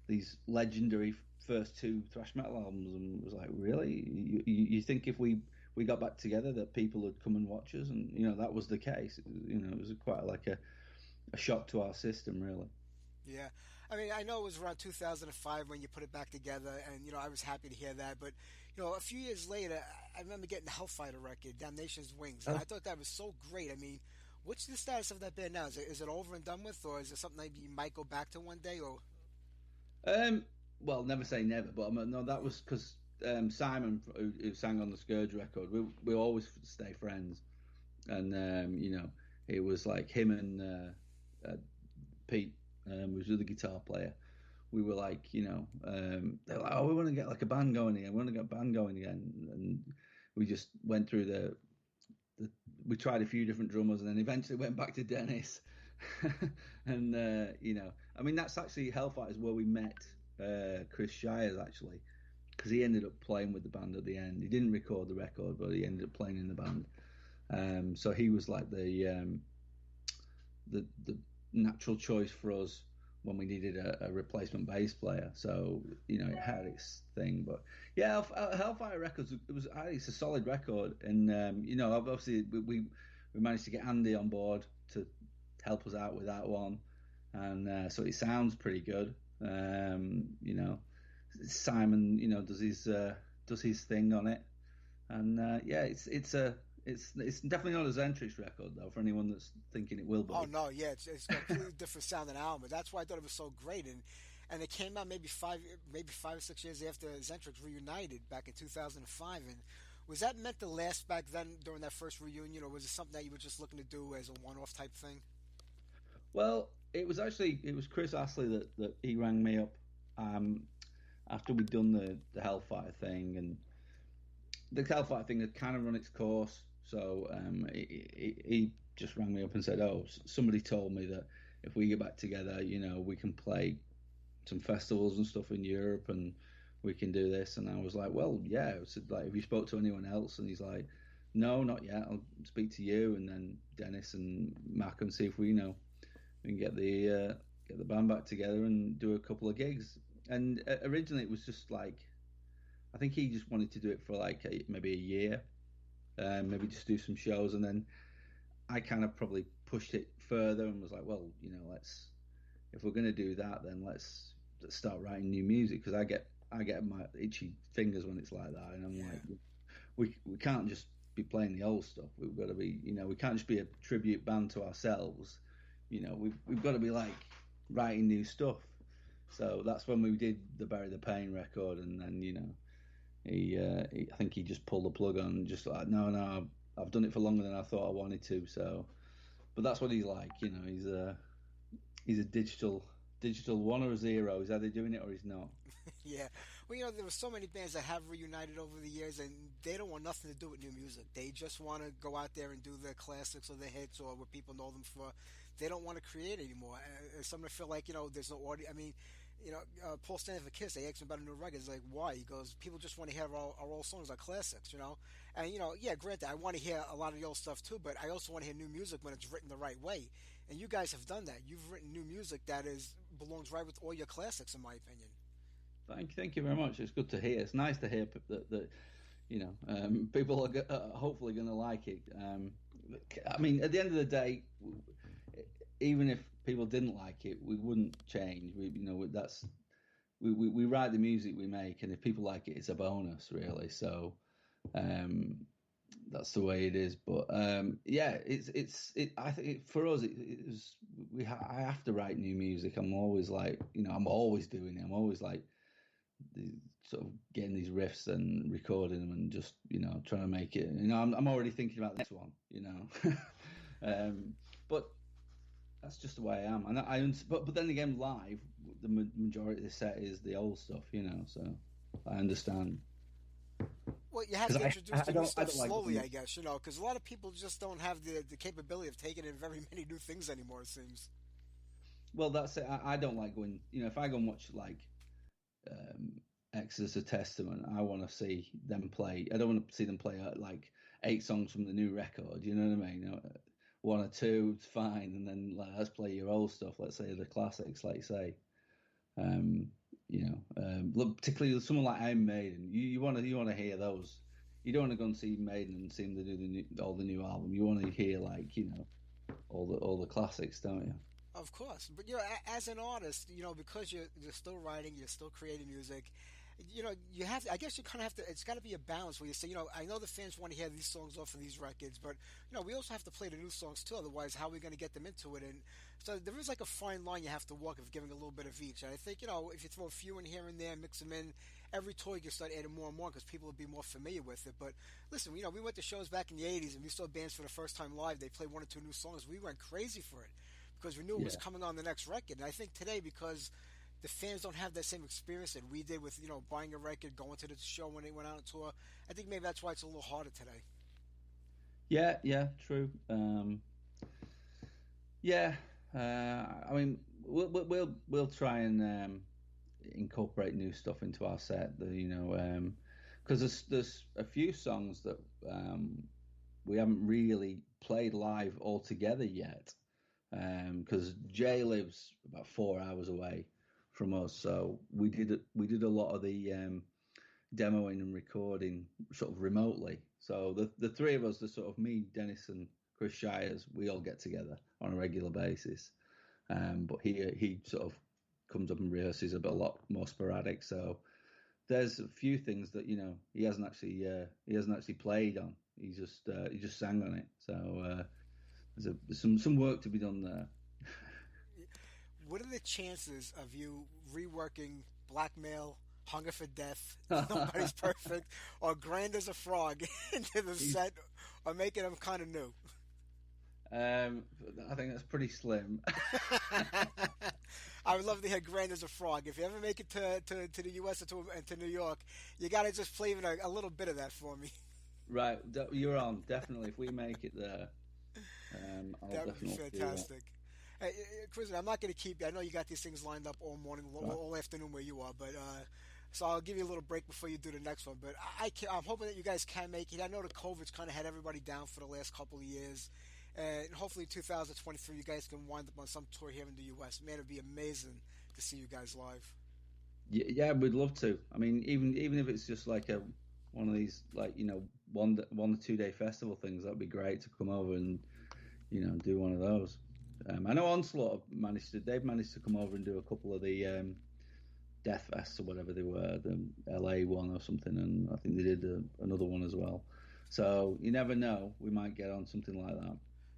these legendary first two thrash metal albums, and it was like, really, you think if we got back together that people would come and watch us? And that was the case. It was quite like a shock to our system, really. Yeah, I mean, I know it was around 2005 when you put it back together, and I was happy to hear that. But a few years later, I remember getting the Hellfighter record, Damnation's Wings, and I thought that was so great. I mean, what's the status of that band now? Is it over and done with, or is it something that you might go back to one day? Or well, never say never, but no, that was because Simon, who sang on the Scourge record, we always stay friends, and it was like him and Pete, who's the guitar player. We were like, they're like, oh, we want to get like a band going again. We want to get a band going again, and we just went through we tried a few different drummers, and then eventually went back to Dennis. And I mean, that's actually Hellfighters where we met Chris Shires, actually, because he ended up playing with the band at the end. He didn't record the record, but he ended up playing in the band. So he was like the natural choice for us when we needed a replacement bass player. So it had its thing. But yeah, Hellfire Records, it's a solid record, and obviously we managed to get Andy on board to help us out with that one, and so it sounds pretty good. Simon does his thing on it, and yeah, it's definitely not a Xentrix record though, for anyone that's thinking it will be. Oh no, yeah, it's got a completely different sound than an album. But that's why I thought it was so great, and it came out maybe 5 or 6 years after Xentrix reunited back in 2005. And was that meant to last back then during that first reunion, or was it something that you were just looking to do as a one-off type thing? Well, it was Chris Astley that he rang me up after we'd done the Hellfire thing, and the Hellfire thing had kind of run its course. So he just rang me up and said, "Oh, somebody told me that if we get back together, we can play some festivals and stuff in Europe, and we can do this." And I was like, "Well, yeah." I said, like, "Have you spoke to anyone else?" And he's like, "No, not yet. I'll speak to you and then Dennis and Mac and see if we can get the band back together and do a couple of gigs." And originally it was just like, I think he just wanted to do it for like maybe a year, maybe just do some shows, and then I kind of probably pushed it further and was like, well, if we're going to do that, then let's start writing new music, because I get my itchy fingers when it's like that, and I'm like, we can't just be playing the old stuff. We've got to be, we can't just be a tribute band to ourselves. We've got to be like writing new stuff. So that's when we did the Bury the Pain record, and then I think he just pulled the plug on, just like, no, I've done it for longer than I thought I wanted to. So, but that's what he's like, he's a digital one or a zero. He's either doing it or he's not. Yeah. Well, there were so many bands that have reunited over the years, and they don't want nothing to do with new music. They just want to go out there and do their classics or their hits or what people know them for. They don't want to create anymore. Some feel like, there's no audio. I mean, Paul Stanley for Kiss, they asked him about a new record. It's like, why? He goes, people just want to hear our old songs, our classics, And, yeah, granted, I want to hear a lot of the old stuff too, but I also want to hear new music when it's written the right way. And you guys have done that. You've written new music that belongs right with all your classics, in my opinion. Thank you very much. It's good to hear. It's nice to hear that people are hopefully going to like it. I mean, at the end of the day, even if people didn't like it, we wouldn't change. We write the music we make, and if people like it, it's a bonus, really. So that's the way it is. But yeah, I think for us, I have to write new music. I'm always like, I'm always doing it. I'm always like sort of getting these riffs and recording them and just trying to make it. I'm already thinking about the next one. But that's just the way I am. And but then again, live, the majority of the set is the old stuff. So I understand. Well, you have to introduce the new stuff slowly, like I guess, because a lot of people just don't have the capability of taking in very many new things anymore, it seems. Well, that's it. I don't like going, if I go and watch, like, Exodus or Testament, I want to see them play. I don't want to see them play, like, 8 songs from the new record, you know what I mean? 1 or 2, it's fine, and then let's play your old stuff, let's say the classics, like you say. Particularly someone like Iron Maiden, you want to hear those. You don't want to go and see Maiden and see them do all the new album. You want to hear, like, all the classics, don't you? Of course, but as an artist, because you're still writing, you're still creating music. You have to, I guess you kind of have to, it's got to be a balance where you say, I know the fans want to hear these songs off of these records, but, we also have to play the new songs too, otherwise how are we going to get them into it? And so there is like a fine line you have to walk of giving a little bit of each. And I think, if you throw a few in here and there, mix them in, every tour you can start adding more and more because people will be more familiar with it. But listen, we went to shows back in the 80s and we saw bands for the first time live, they played 1 or 2 new songs. We went crazy for it because we knew it was coming on the next record. And I think today, because the fans don't have that same experience that we did with, buying a record, going to the show when they went out on tour. I think maybe that's why it's a little harder today. Yeah, true. I mean, we'll try and incorporate new stuff into our set. Because there's a few songs that we haven't really played live altogether yet. Because Jay lives about 4 hours away from us, so we did a lot of the demoing and recording sort of remotely. So the 3 of us, the sort of me, Dennis, and Chris Shires, we all get together on a regular basis. But he sort of comes up and rehearses a lot more sporadic. So there's a few things that he hasn't actually played on. He just sang on it. So there's some work to be done there. What are the chances of you reworking Blackmail, Hunger for Death, Nobody's Perfect, or Grand as a Frog into the set, or making them kind of new? I think that's pretty slim. I would love to hear Grand as a Frog. If you ever make it to the U.S. and to New York, you got to just play even a little bit of that for me. Right, you're on, definitely. If we make it there, I'll that would definitely be fantastic. Hey, Kristian, I'm not going to keep you. I know you got these things lined up all morning, all afternoon where you are, but so I'll give you a little break before you do the next one. But I'm hoping that you guys can make it. I know the COVID's kind of had everybody down for the last couple of years, and hopefully 2023 you guys can wind up on some tour here in the U.S. Man, it'd be amazing to see you guys live. Yeah, we'd love to. I mean, even if it's just like one of these, like, 1 or 2 day festival things, that'd be great to come over and do one of those. I know Onslaught they've managed to come over and do a couple of the Death Fests or whatever they were, the LA one or something, and I think they did another one as well. So you never know, we might get on something like that.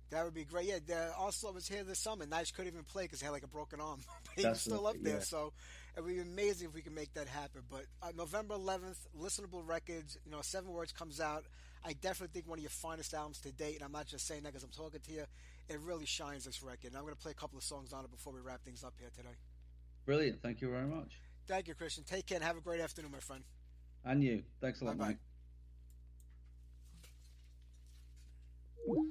That would be great. Yeah, Onslaught was here this summer. Nige couldn't even play because he had like a broken arm. But he was still up there, so it would be amazing if we can make that happen. But November 11th, Listenable Records, 7 Words comes out. I definitely think one of your finest albums to date, and I'm not just saying that because I'm talking to you. It really shines, this record. And I'm going to play a couple of songs on it before we wrap things up here today. Brilliant. Thank you very much. Thank you, Kristian. Take care and have a great afternoon, my friend. And you. Thanks a lot, Bye-bye. Mike.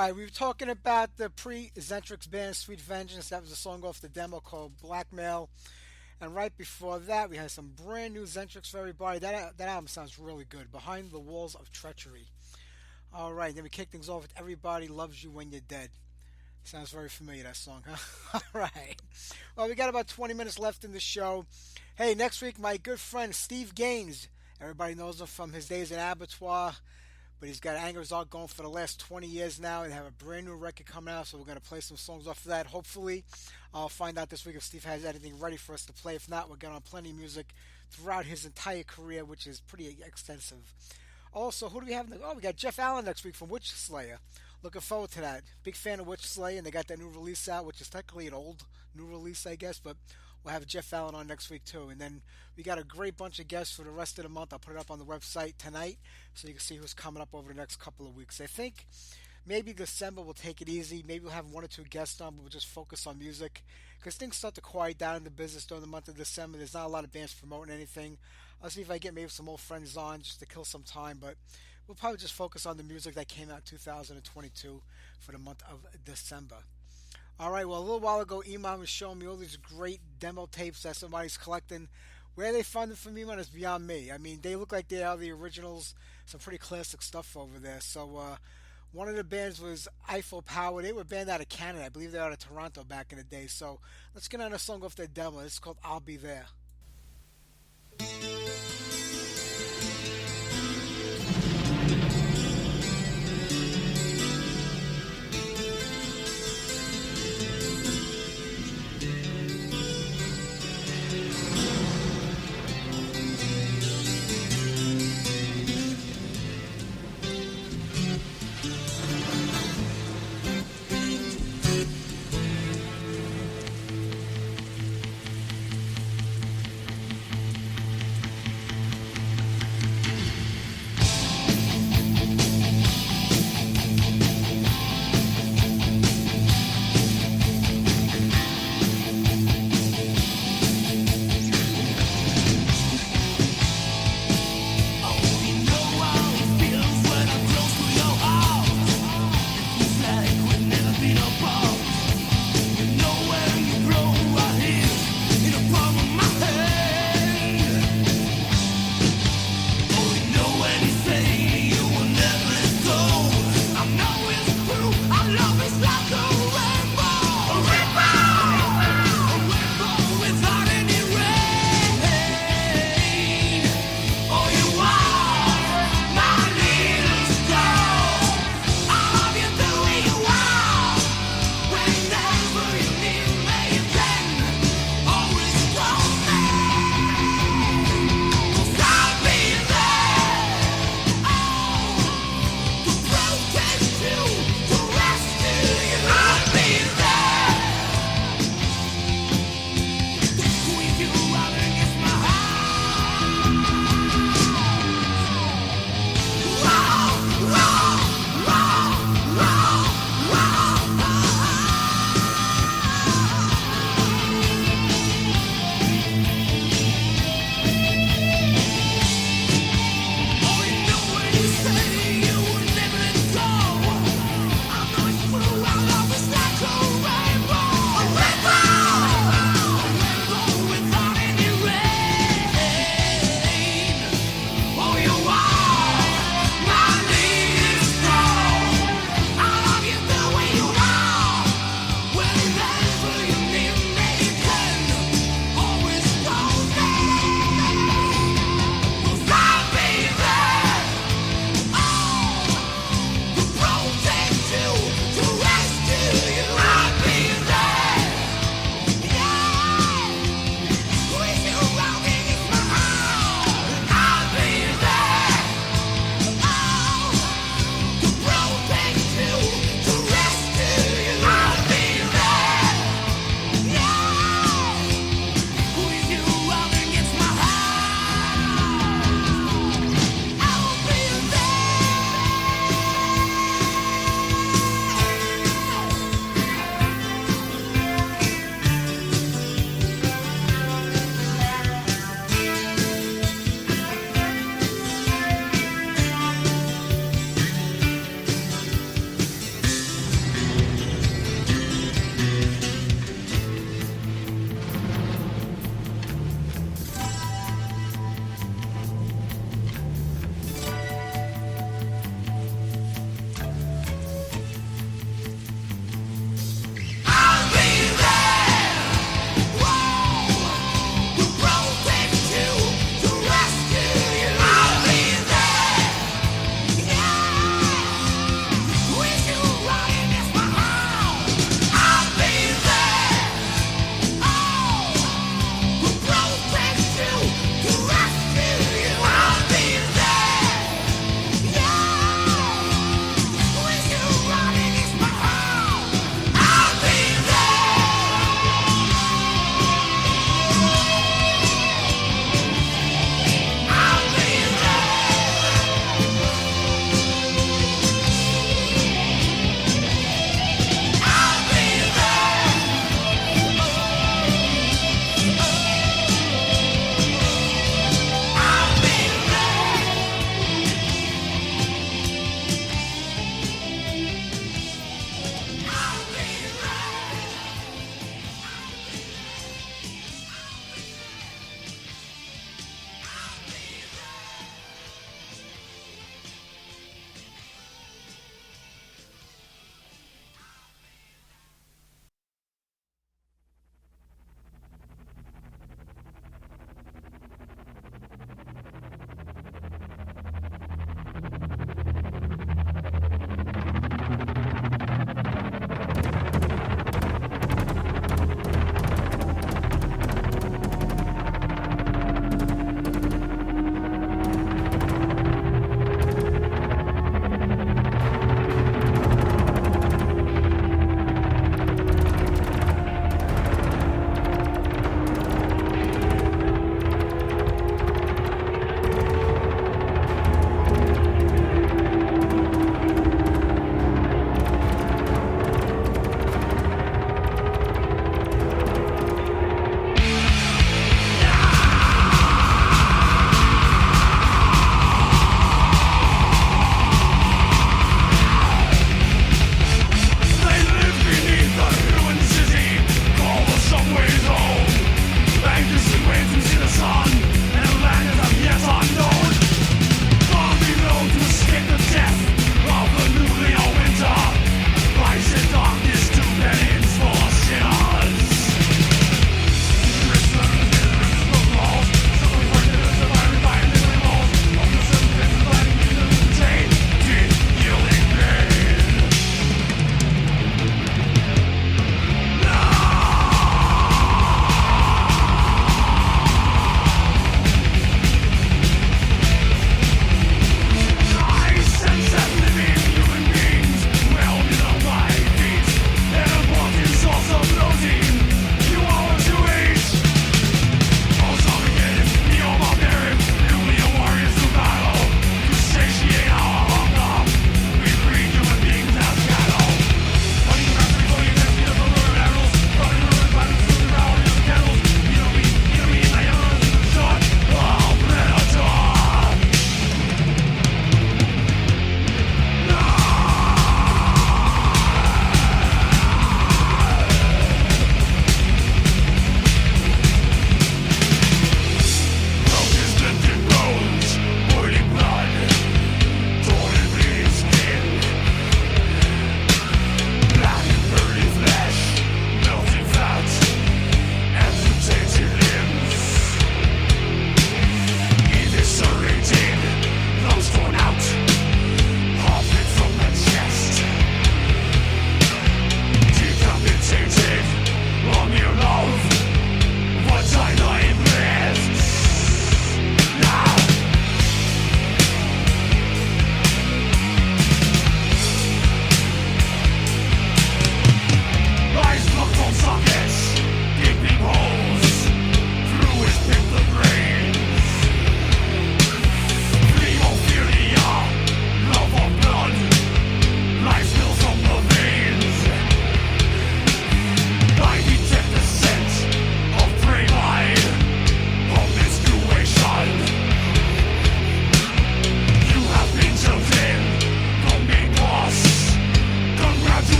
right, we were talking about the pre-Xentrix band Sweet Vengeance. That was a song off the demo called Blackmail. And right before that, we had some brand new Xentrix for everybody. That album sounds really good. Behind the Walls of Treachery. All right, then we kick things off with Everybody Loves You When You're Dead. Sounds very familiar, that song, huh? All right. Well, we got about 20 minutes left in the show. Hey, next week, my good friend Steve Gaines. Everybody knows him from his days in Abattoir. But he's got Anger's Art going for the last 20 years now. And have a brand new record coming out, so we're going to play some songs off of that. Hopefully, I'll find out this week if Steve has anything ready for us to play. If not, we're going to have plenty of music throughout his entire career, which is pretty extensive. Also, who do we have? Oh, we got Jeff Allen next week from Witch Slayer. Looking forward to that. Big fan of Witch Slayer, and they got that new release out, which is technically an old new release, I guess, but we'll have Jeff Allen on next week too. And then we got a great bunch of guests for the rest of the month. I'll put it up on the website tonight so you can see who's coming up over the next couple of weeks. I think maybe December we'll take it easy. Maybe we'll have one or two guests on, but we'll just focus on music because things start to quiet down in the business during the month of December. There's not a lot of bands promoting anything. I'll see if I get maybe some old friends on just to kill some time, but we'll probably just focus on the music that came out in 2022 for the month of December. All right, well, a little while ago, Iman was showing me all these great demo tapes that somebody's collecting. Where they find them from Iman is beyond me. I mean, they look like they are the originals, some pretty classic stuff over there. So, one of the bands was Eiffel Power. They were a band out of Canada. I believe they were out of Toronto back in the day. So, let's get on a song off their demo. It's called I'll Be There.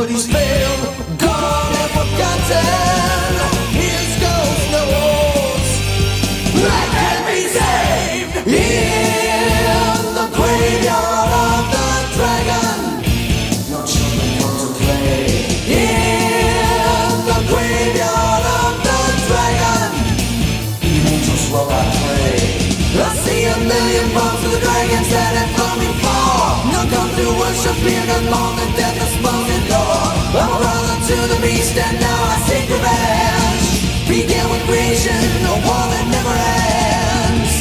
but he's failed, gone and forgotten. His ghost knows that can be saved in the graveyard of the dragon. No children come to play in the graveyard of the dragon. Even angels will not pray. I see a million bones of the dragons that have flown before. None come to worship here, none long and death has spoken Lord. I'm a brother to the beast and now I seek revenge. Began with creation, a war that never ends.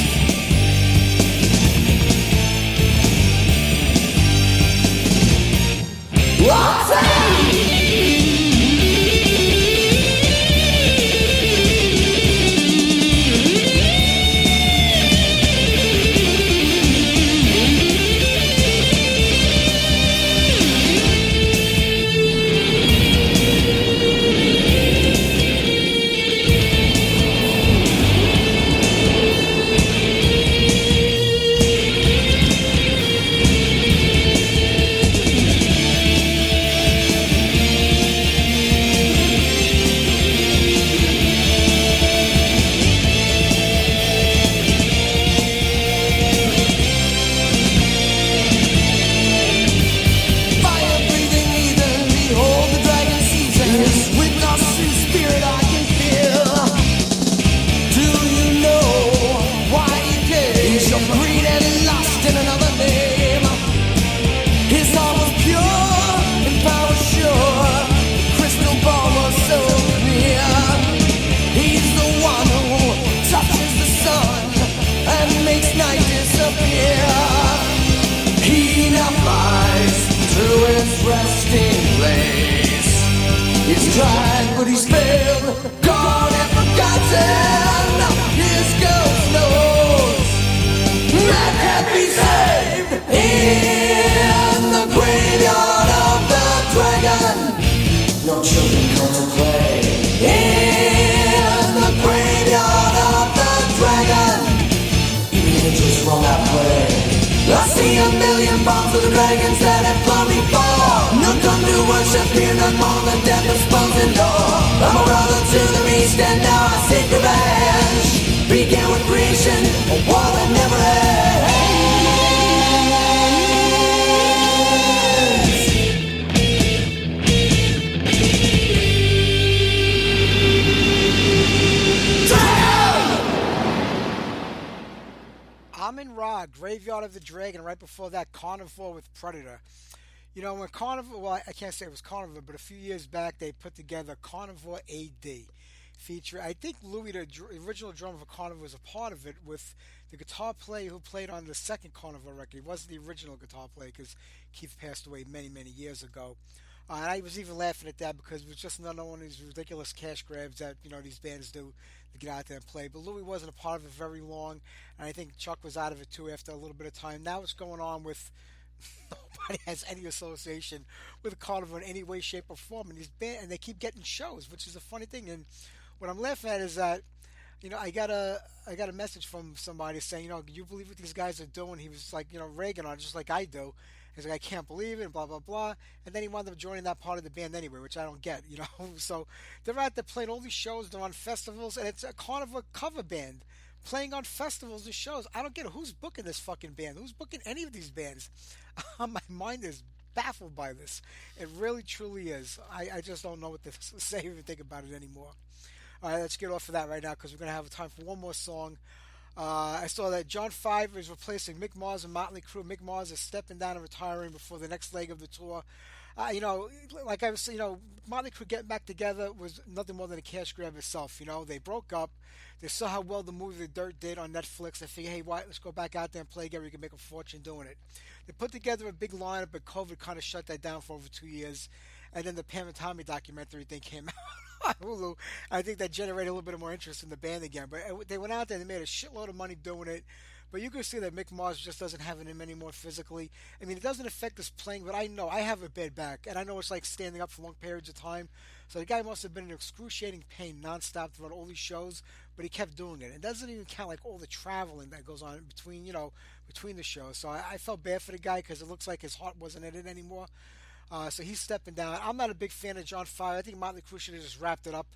What's that? He's tried, but he's failed, gone and forgotten. His ghost knows that can be saved in the graveyard of the dragon. No children come to play in the graveyard of the dragon. Even angels will not play. I see a million bones of the dragons that have flown before. None come to worship here, none more than death has spoken Lord. I'm a brother to the beast and now I seek revenge. Began with creation, a war that never Amin Ra, Graveyard of the Dragon, right before that, Carnivore with Predator. You know, when Carnivore, well, I can't say it was Carnivore, but a few years back they put together Carnivore AD. Feature, I think Louis, the original drummer for Carnivore, was a part of it with the guitar player who played on the second Carnivore record. He wasn't the original guitar player because Keith passed away many, many years ago. And I was even laughing at that because it was just another one of these ridiculous cash grabs that, you know, these bands do to get out there and play. But Louis wasn't a part of it very long, and I think Chuck was out of it too after a little bit of time. Now what's going on with nobody has any association with a Carnival in any way, shape, or form. And these and they keep getting shows, which is a funny thing. And what I'm laughing at is that, you know, I got a message from somebody saying, you know, you believe what these guys are doing? He was like, you know, ragging on it just like I do. He's like, I can't believe it, and blah, blah, blah. And then he wound up joining that part of the band anyway, which I don't get, you know. So they're out there playing all these shows, they're on festivals, and it's a Carnival cover band playing on festivals and shows. I don't get it. Who's booking this fucking band? Who's booking any of these bands? My mind is baffled by this. It really, truly is. I just don't know what to say or even think about it anymore. All right, let's get off of that right now because we're going to have time for one more song. I saw that John Fiver is replacing Mick Mars and Motley Crue. Mick Mars is stepping down and retiring before the next leg of the tour. You know, like I was saying, you know, Motley Crue getting back together was nothing more than a cash grab itself. You know, they broke up. They saw how well the movie The Dirt did on Netflix. They figured, hey, why, let's go back out there and play again. We can make a fortune doing it. They put together a big lineup, but COVID kind of shut that down for over 2 years. And then the Pam and Tommy documentary thing came out on Hulu. I think that generated a little bit more interest in the band again. But they went out there and they made a shitload of money doing it. But you can see that Mick Mars just doesn't have it in him anymore physically. I mean, it doesn't affect his playing, but I know I have a bad back, and I know it's like standing up for long periods of time. So the guy must have been in excruciating pain nonstop throughout all these shows, but he kept doing it. It doesn't even count like all the traveling that goes on between, you know, between the shows. So I felt bad for the guy because it looks like his heart wasn't in it anymore. So he's stepping down. I'm not a big fan of John Fire. I think Motley Crue should have just wrapped it up.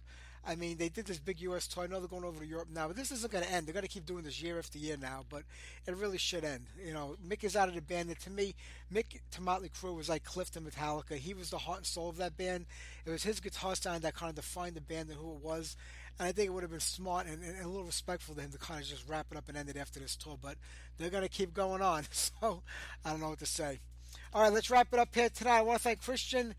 I mean, they did this big U.S. tour. I know they're going over to Europe now, but this isn't going to end. They're going to keep doing this year after year now, but it really should end. You know, Mick is out of the band, and to me, Mick to Motley Crue was like Cliff to Metallica. He was the heart and soul of that band. It was his guitar sound that kind of defined the band and who it was, and I think it would have been smart and a little respectful to him to kind of just wrap it up and end it after this tour, but they're going to keep going on, so I don't know what to say. All right, let's wrap it up here tonight. I want to thank Kristian.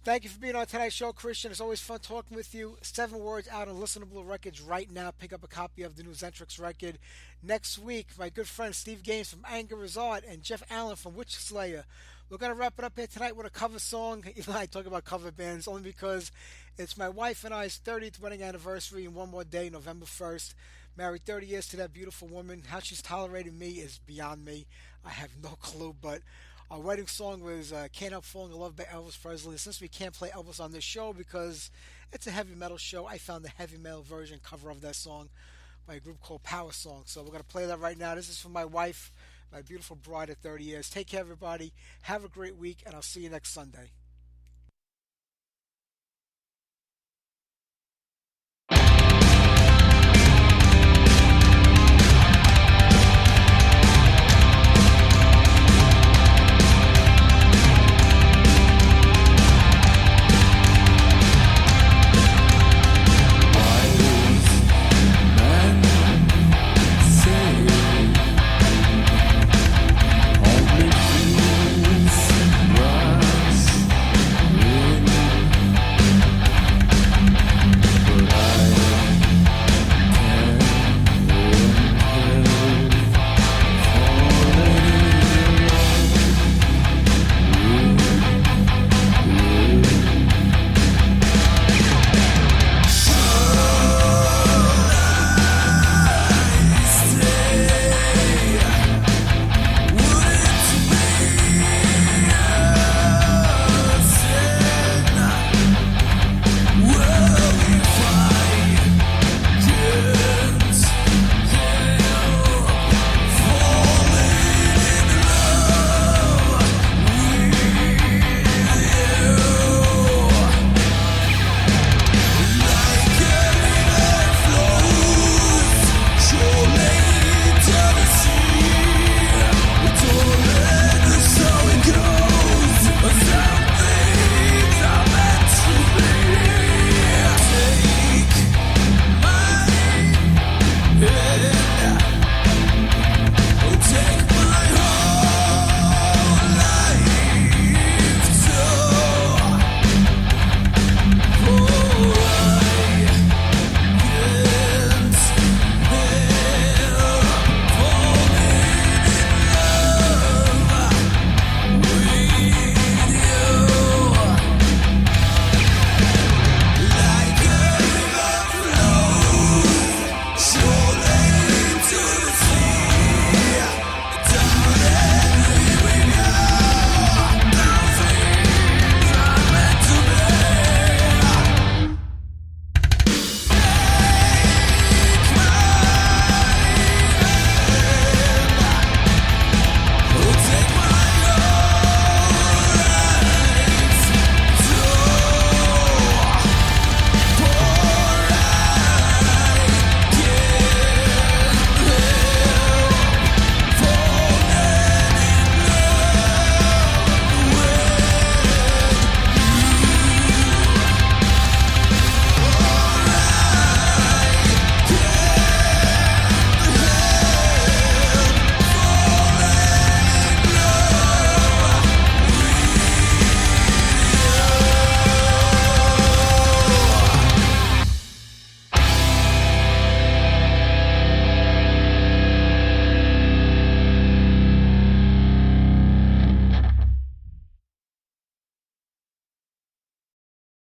Thank you for being on tonight's show, Kristian. It's always fun talking with you. 7 Words out on listenable records right now. Pick up a copy of the new Xentrix record. Next week, my good friend Steve Gaines from Anger is Art and Jeff Allen from Witch Slayer. We're going to wrap it up here tonight with a cover song. Even I talk about cover bands only because it's my wife and I's 30th wedding anniversary in one more day, November 1st. Married 30 years to that beautiful woman. How she's tolerating me is beyond me. I have no clue, but our wedding song was Can't Help Falling in Love by Elvis Presley. Since we can't play Elvis on this show because it's a heavy metal show, I found the heavy metal version cover of that song by a group called Power Song. So we're going to play that right now. This is for my wife, my beautiful bride of 30 years. Take care, everybody. Have a great week, and I'll see you next Sunday.